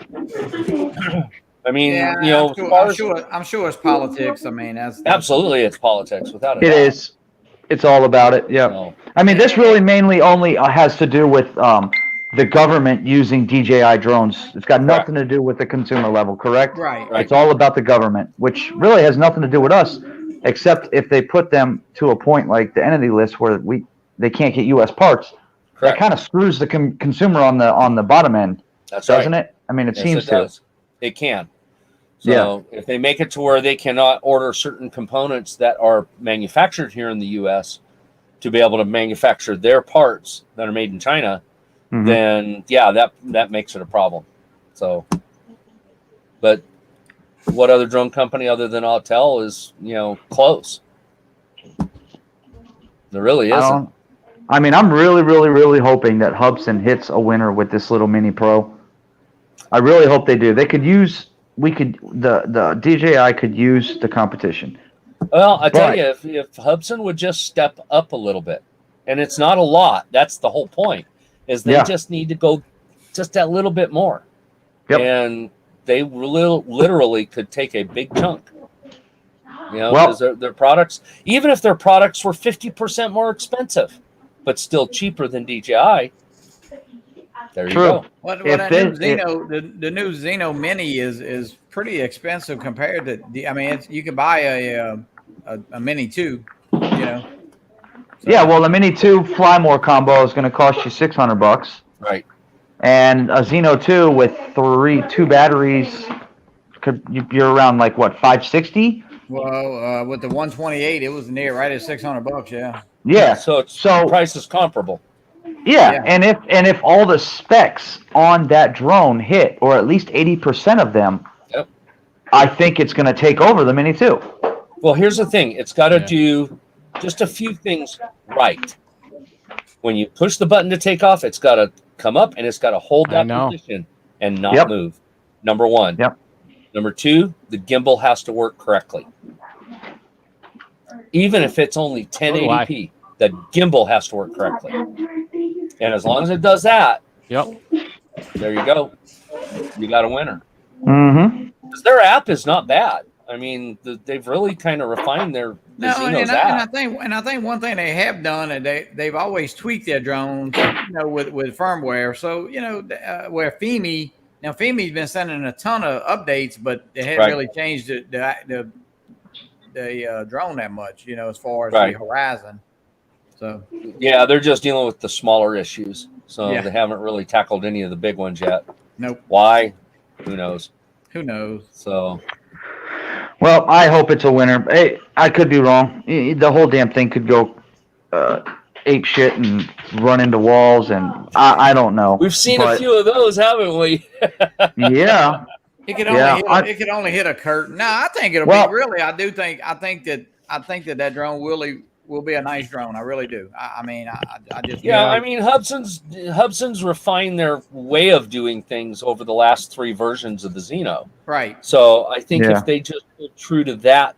I mean, I'm sure it's politics. I mean, that's absolutely it's politics without a doubt. It is. It's all about it. Yeah. So, I mean, this really mainly only has to do with the government using DJI drones. It's got nothing to do with the consumer level, correct? Right. It's all about the government, which really has nothing to do with us, except if they put them to a point like the entity list where they can't get U.S. parts. Correct. That kind of screws the consumer on the bottom end. That's doesn't right. it? I mean, it seems it does. It can. So if they make it to where they cannot order certain components that are manufactured here in the U.S. to be able to manufacture their parts that are made in China, then that makes it a problem. So, but what other drone company other than Autel is close? There really isn't. I mean, I'm really, really, really hoping that Hubsan hits a winner with this little Mini Pro. I really hope they do. The DJI could use the competition. Well, I tell you, if Hubsan would just step up a little bit, and it's not a lot. That's the whole point. Is they just need to go just that little bit more, and they literally could take a big chunk. Because their products, even if their products were 50% more expensive, but still cheaper than DJI. There you go. The new Xeno Mini is pretty expensive compared to you can buy a Mini 2, So. Yeah, well, the Mini 2 Fly More combo is going to cost you $600. Right. And a Xeno 2 with two batteries you're around like what, $560? Well, with the 128, it was right at $600. Yeah. Yeah. So the price is comparable. Yeah, and if all the specs on that drone hit, or at least 80% of them, Yep. I think it's going to take over the Mini 2. Well, here's the thing. It's got to do just a few things right. When you push the button to take off, it's got to come up and it's got to hold that position and not move. Number one. Yep. Number two, the gimbal has to work correctly. Even if it's only 1080p, the gimbal has to work correctly. And as long as it does that, there you go. You got a winner. Mm-hmm. Because their app is not bad. I mean, they've really kind of refined their Xenos app. And I think one thing they have done, and they've always tweaked their drones, with firmware. So where FEMI's been sending a ton of updates, but they haven't really changed the drone that much, as far as the horizon. So yeah, they're just dealing with the smaller issues. So they haven't really tackled any of the big ones yet. Nope. Why? Who knows? Who knows? So. Well, I hope it's a winner. Hey, I could be wrong. The whole damn thing could go ape shit and run into walls, and I don't know. We've seen a few of those, haven't we? Yeah. It could only hit a curtain. No, I think it'll be really. I think that drone will be a nice drone. I really do. I mean, Hubson's refined their way of doing things over the last 3 versions of the Xeno. Right. So I think if they just go true to that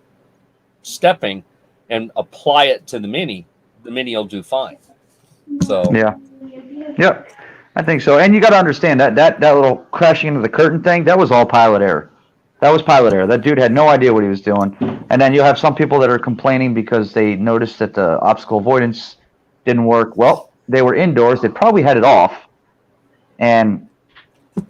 stepping and apply it to the Mini will do fine. So Yep. I think so. And you got to understand that little crashing into the curtain thing, that was all pilot error. That was pilot error. That dude had no idea what he was doing. And then you'll have some people that are complaining because they noticed that the obstacle avoidance didn't work. Well, they were indoors. They probably had it off. And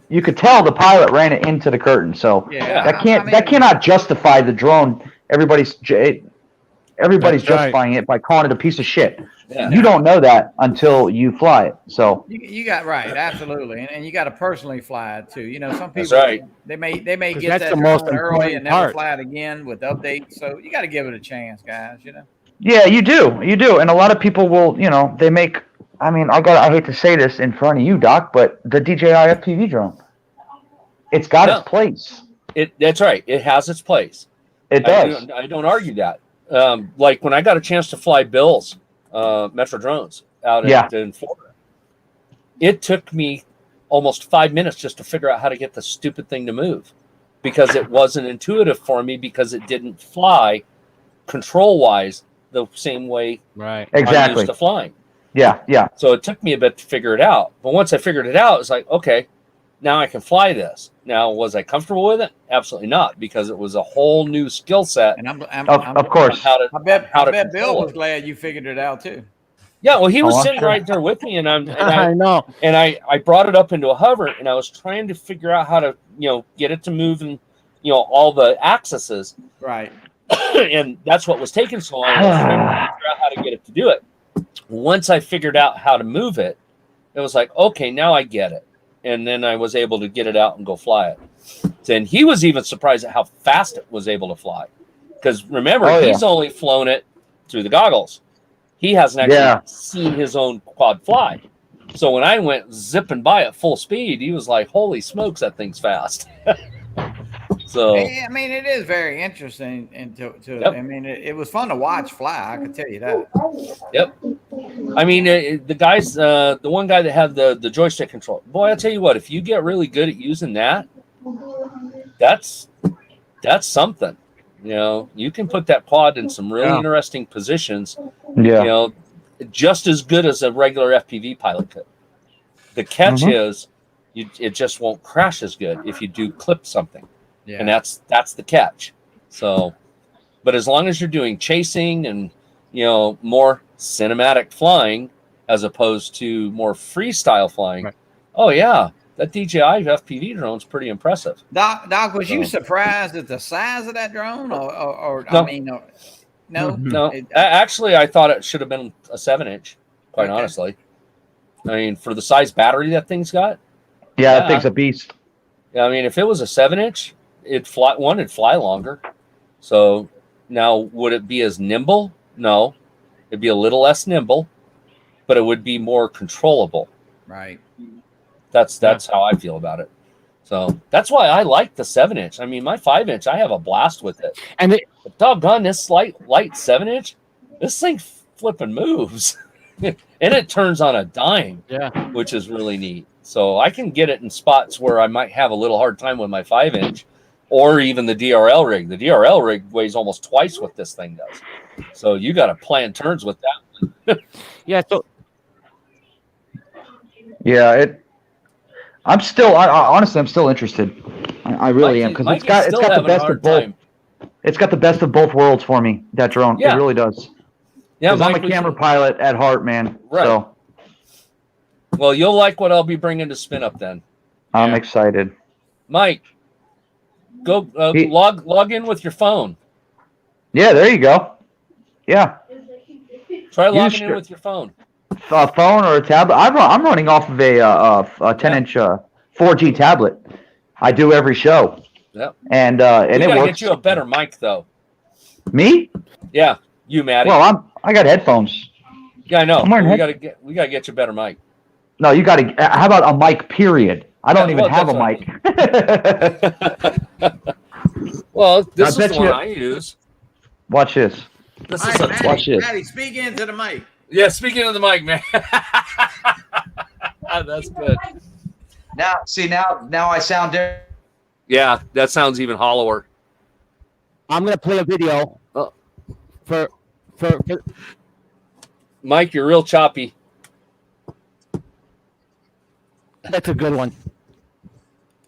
you could tell the pilot ran it into the curtain. So that cannot justify the drone. Everybody's justifying it by calling it a piece of shit. Yeah. You don't know that until you fly it. So you got absolutely, and you got to personally fly it too. Some people they may get that most early and never fly it again with updates. So you got to give it a chance, guys. Yeah, you do, and a lot of people will. They make. I mean, I hate to say this in front of you, Doc, but the DJI FPV drone, it's got its place. That's right. It has its place. It does. I don't argue that. Like when I got a chance to fly Bill's Metro drones out in Florida, it took me almost 5 minutes just to figure out how to get the stupid thing to move, because it wasn't intuitive for me, because it didn't fly control wise the same way I'm used to flying. Yeah. So it took me a bit to figure it out, but once I figured it out, it's like, okay, now I can fly this. Now, was I comfortable with it? Absolutely not, because it was a whole new skill set. And of course. I bet Bill was glad you figured it out too. Yeah, well, he was sitting right there with me, and I know. And I brought it up into a hover, and I was trying to figure out how to, get it to move, and all the axes. Right. And that's what was taking so long. I was trying to figure out how to get it to do it. Once I figured out how to move it, it was like, okay, now I get it. And then I was able to get it out and go fly it. And he was even surprised at how fast it was able to fly. Because remember, he's only flown it through the goggles. He hasn't actually seen his own quad fly. So when I went zipping by at full speed, he was like, holy smokes, that thing's fast. So I mean, it is very interesting, and I mean, it was fun to watch fly. I can tell you that. Yep. I mean, the guys, the one guy that had the joystick control. Boy, I tell you what, if you get really good at using that, that's something. You can put that quad in some really interesting positions. Yeah. Just as good as a regular FPV pilot could. The catch is, it just won't crash as good if you do clip something. Yeah. And that's the catch. So, but as long as you're doing chasing and, more cinematic flying as opposed to more freestyle flying. Right. Oh yeah. That DJI FPV drone is pretty impressive. Doc, was you surprised at the size of that drone or no. I mean, no? No. Actually, I thought it should have been a 7-inch, quite honestly. I mean, for the size battery that thing's got. Yeah, that thing's a beast. I mean, if it was a 7-inch, it'd fly longer. So now, would it be as nimble? No, it'd be a little less nimble. but it would be more controllable. Right. That's how I feel about it. So that's why I like the 7-inch. I mean, my 5-inch, I have a blast with it. And but doggone this light 7-inch, this thing flipping moves, and it turns on a dime. Yeah, which is really neat. So I can get it in spots where I might have a little hard time with my 5-inch, or even the DRL rig. The DRL rig weighs almost twice what this thing does. So you got to plan turns with that. yeah. So Yeah, honestly, I'm still interested. I really am, because it's got the best of both. It's got the best of both worlds for me. That drone, it really does. Yeah, because I'm a camera pilot at heart, man. Right. So, well, you'll like what I'll be bringing to Spinup then. I'm excited. Mike, go log in with your phone. Yeah, there you go. Yeah. Try logging in with your phone. A phone or a tablet. I'm running off of a 10-inch 4G tablet. I do every show. Yep. And we it gotta works. get you a better mic, though. Me? Yeah, you, Maddie. Well, I got headphones. Yeah, I know. We gotta get you a better mic. No, you got to. How about a mic? Period. I don't even have a mic. Well, this is the one I use. Watch this. Watch this. Maddie, speak into the mic. Yeah, speaking of the mic, man. That's good. Now I sound different. Yeah, that sounds even hollower. I'm gonna play a video for Mike. You're real choppy. That's a good one.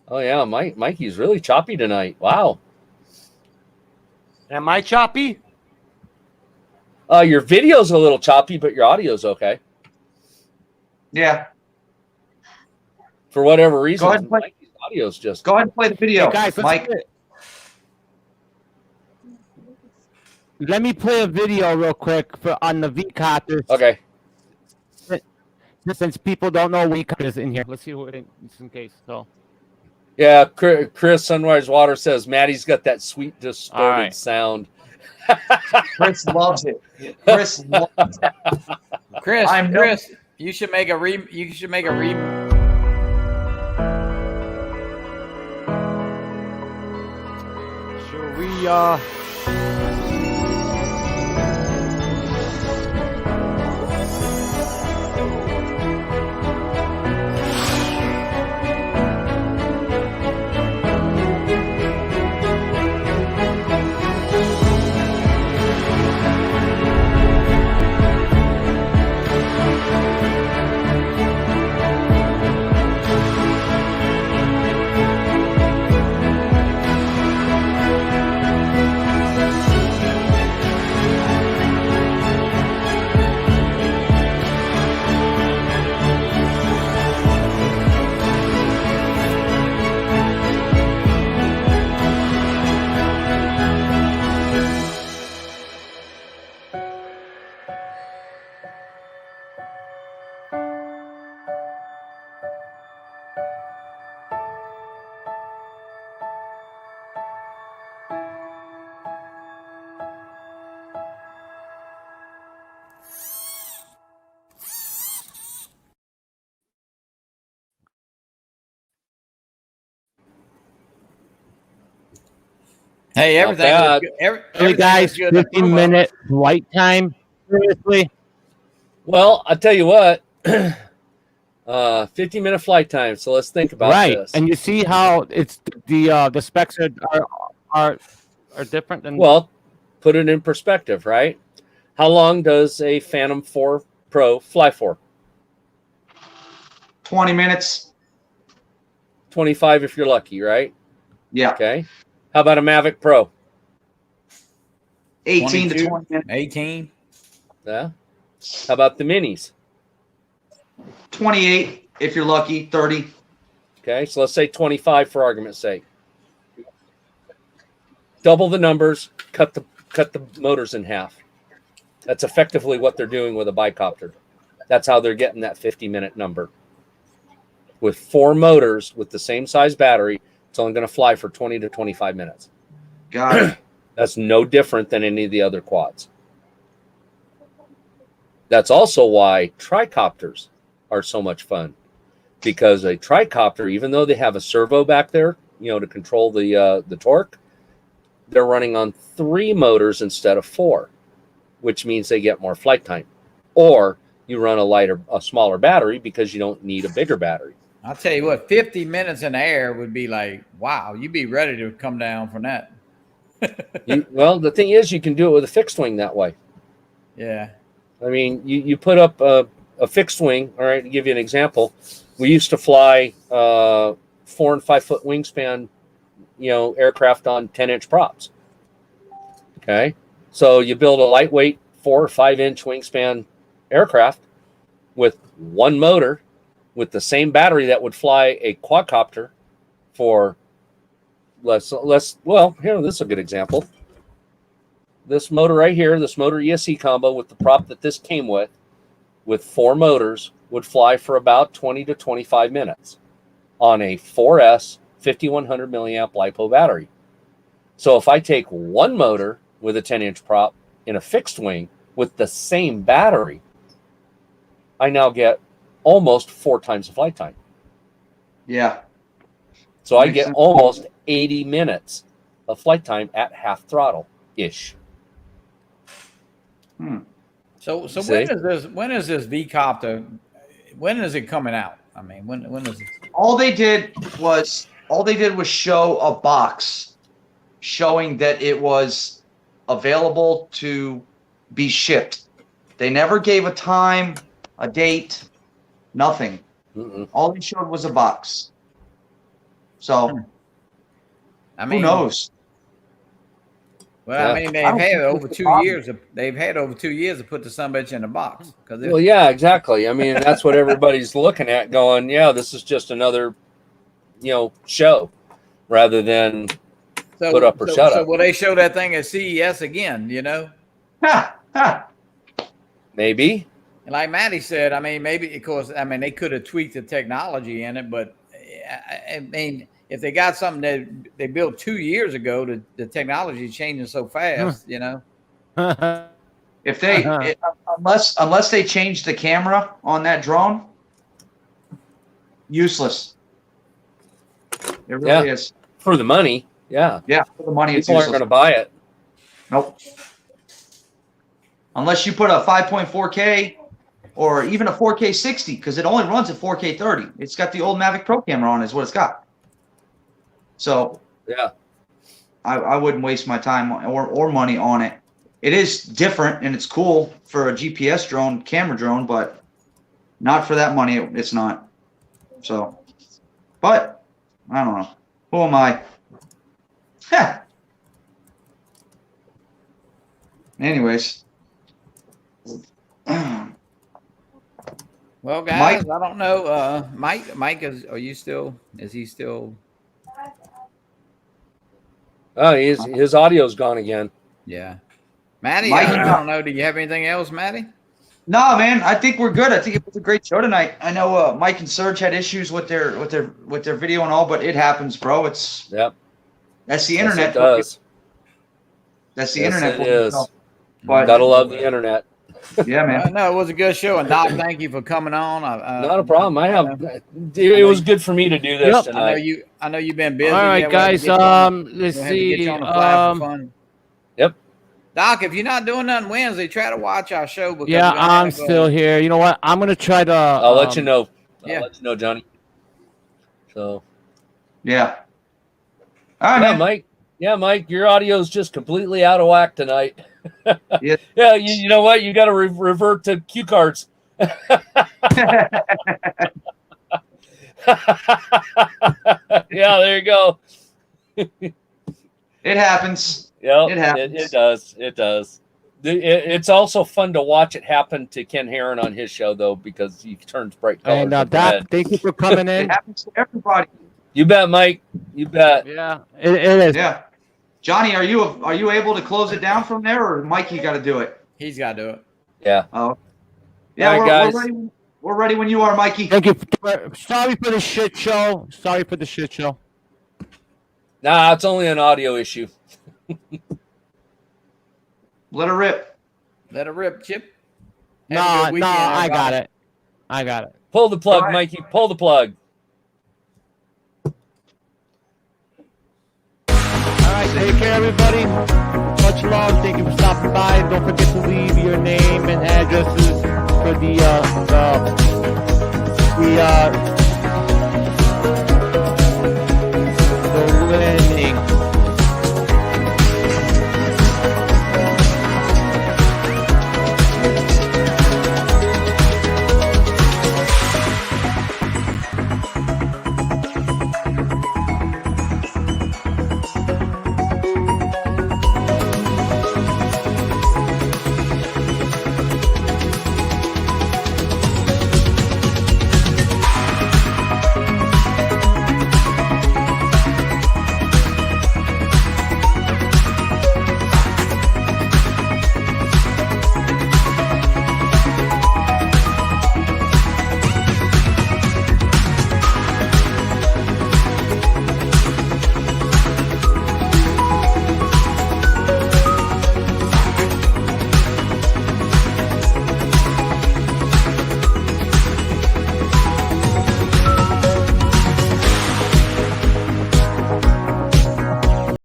Oh yeah, Mikey's really choppy tonight. Wow. Am I choppy? Your video's a little choppy, but your audio's okay. Yeah. For whatever reason, go ahead and play. Mikey's audio's just. Go ahead and play the video, hey guys, Mike. Let me play a video real quick on the VCopter. Okay. Since people don't know VCopter is in here, let's see who it is in case. So. Yeah, Chris Sunrise Water says Maddie's got that sweet distorted sound. Chris loves it. Chris loves it. Chris, you should make a Should we Hey, everything. Hey guys, 15-minute flight time. Seriously. Well, I'll tell you what. 15-minute flight time. So let's think about this. And you see how it's the specs are different than. Well, put it in perspective, right? How long does a Phantom 4 Pro fly for? 20 minutes. 25 if you're lucky, right? Yeah. Okay. How about a Mavic Pro? 18 to 20 minutes. 18. Yeah. How about the minis? 28 if you're lucky. 30. Okay, so let's say 25 for argument's sake. Double the numbers, cut the motors in half. That's effectively what they're doing with a bicopter. That's how they're getting that 50-minute number. With 4 motors with the same size battery, it's only going to fly for 20 to 25 minutes. Got it. That's no different than any of the other quads. That's also why tricopters are so much fun, because a tricopter, even though they have a servo back there, to control the torque, they're running on 3 motors instead of 4, which means they get more flight time. Or you run a smaller battery because you don't need a bigger battery. I'll tell you what, 50 minutes in the air would be like, wow, you'd be ready to come down from that. Well, the thing is, you can do it with a fixed wing that way. Yeah. I mean, you put up a fixed wing. All right, to give you an example, we used to fly 4 and 5 foot wingspan, aircraft on 10-inch props. Okay, so you build a lightweight 4 or 5 inch wingspan aircraft with 1 motor, with the same battery that would fly a quadcopter for less. Well, here, this is a good example. This motor right here, this motor ESC combo with the prop that this came with 4 motors, would fly for about 20 to 25 minutes on a 4S 5100 milliamp LiPo battery. So if I take 1 motor with a 10-inch prop in a fixed wing with the same battery, I now get almost 4 times the flight time. Yeah. So I get almost 80 minutes of flight time at half throttle ish. So when is this VCopter? When is it coming out? I mean, when is it? All they did was show a box showing that it was available to be shipped. They never gave a time, a date, nothing. All they showed was a box. So, I mean, who knows? Well, I mean, they've had over 2 years. They've had over 2 years to put the sumbitch in the box. Well, yeah, exactly. I mean, that's what everybody's looking at, going, yeah, this is just another, show, rather than put up or shut up. So will they show that thing at CES again? Maybe. And like Matty said, I mean, maybe because they could have tweaked the technology in it, but I mean, if they got something that they built 2 years ago, the technology is changing so fast, If they unless they change the camera on that drone, useless. It really is. For the money, yeah. Yeah, for the money, people aren't going to buy it. Nope. Unless you put a 5.4K or even a 4K 60, because it only runs at 4K 30. It's got the old Mavic Pro camera on, is what it's got. So yeah, I wouldn't waste my time or money on it. It is different and it's cool for a GPS drone, camera drone, but not for that money. It's not. So, but I don't know. Who am I? Anyways. Well, guys, Mike? I don't know. Mike, is he still? Oh, his audio's gone again. Yeah. Matty, I don't know. Do you have anything else, Matty? No, man. I think we're good. I think it was a great show tonight. I know Mike and Serge had issues with their video and all, but it happens, bro. That's the internet. Yes, it does. That's the internet. It is. But gotta love the internet. Yeah, man. No, it was a good show, and Doc, thank you for coming on. Not a problem. It was good for me to do this tonight. I know you've been busy. All right, guys. Let's see. Yep. Doc, if you're not doing nothing Wednesday, try to watch our show. Because yeah, I'm still here. You know what? I'm gonna try to. I'll let you know. I'll let you know, Johnny. So. Yeah. All right, man. Mike. Yeah, Mike, your audio is just completely out of whack tonight. Yeah. Yeah, you know what? You got to revert to cue cards. Yeah, there you go. It happens. Yeah, it happens. It does. It does. It's also fun to watch it happen to Ken Heron on his show, though, because he turns bright colors. And Doc, thank you for coming in. It happens to everybody. You bet, Mike. You bet. Yeah, it is. Yeah. Johnny, are you able to close it down from there, or Mikey got to do it? He's got to do it. Yeah. Oh. Yeah, right, guys. We're ready when you are, Mikey. Thank you. Sorry for the shit show. Nah, it's only an audio issue. Let her rip. Let her rip, Chip. No, Have a good weekend, I got everybody. it. I got it. Pull the plug, Mikey. Pull the plug. All right, take care, everybody. Much love. Thank you for stopping by. Don't forget to leave your name and addresses for the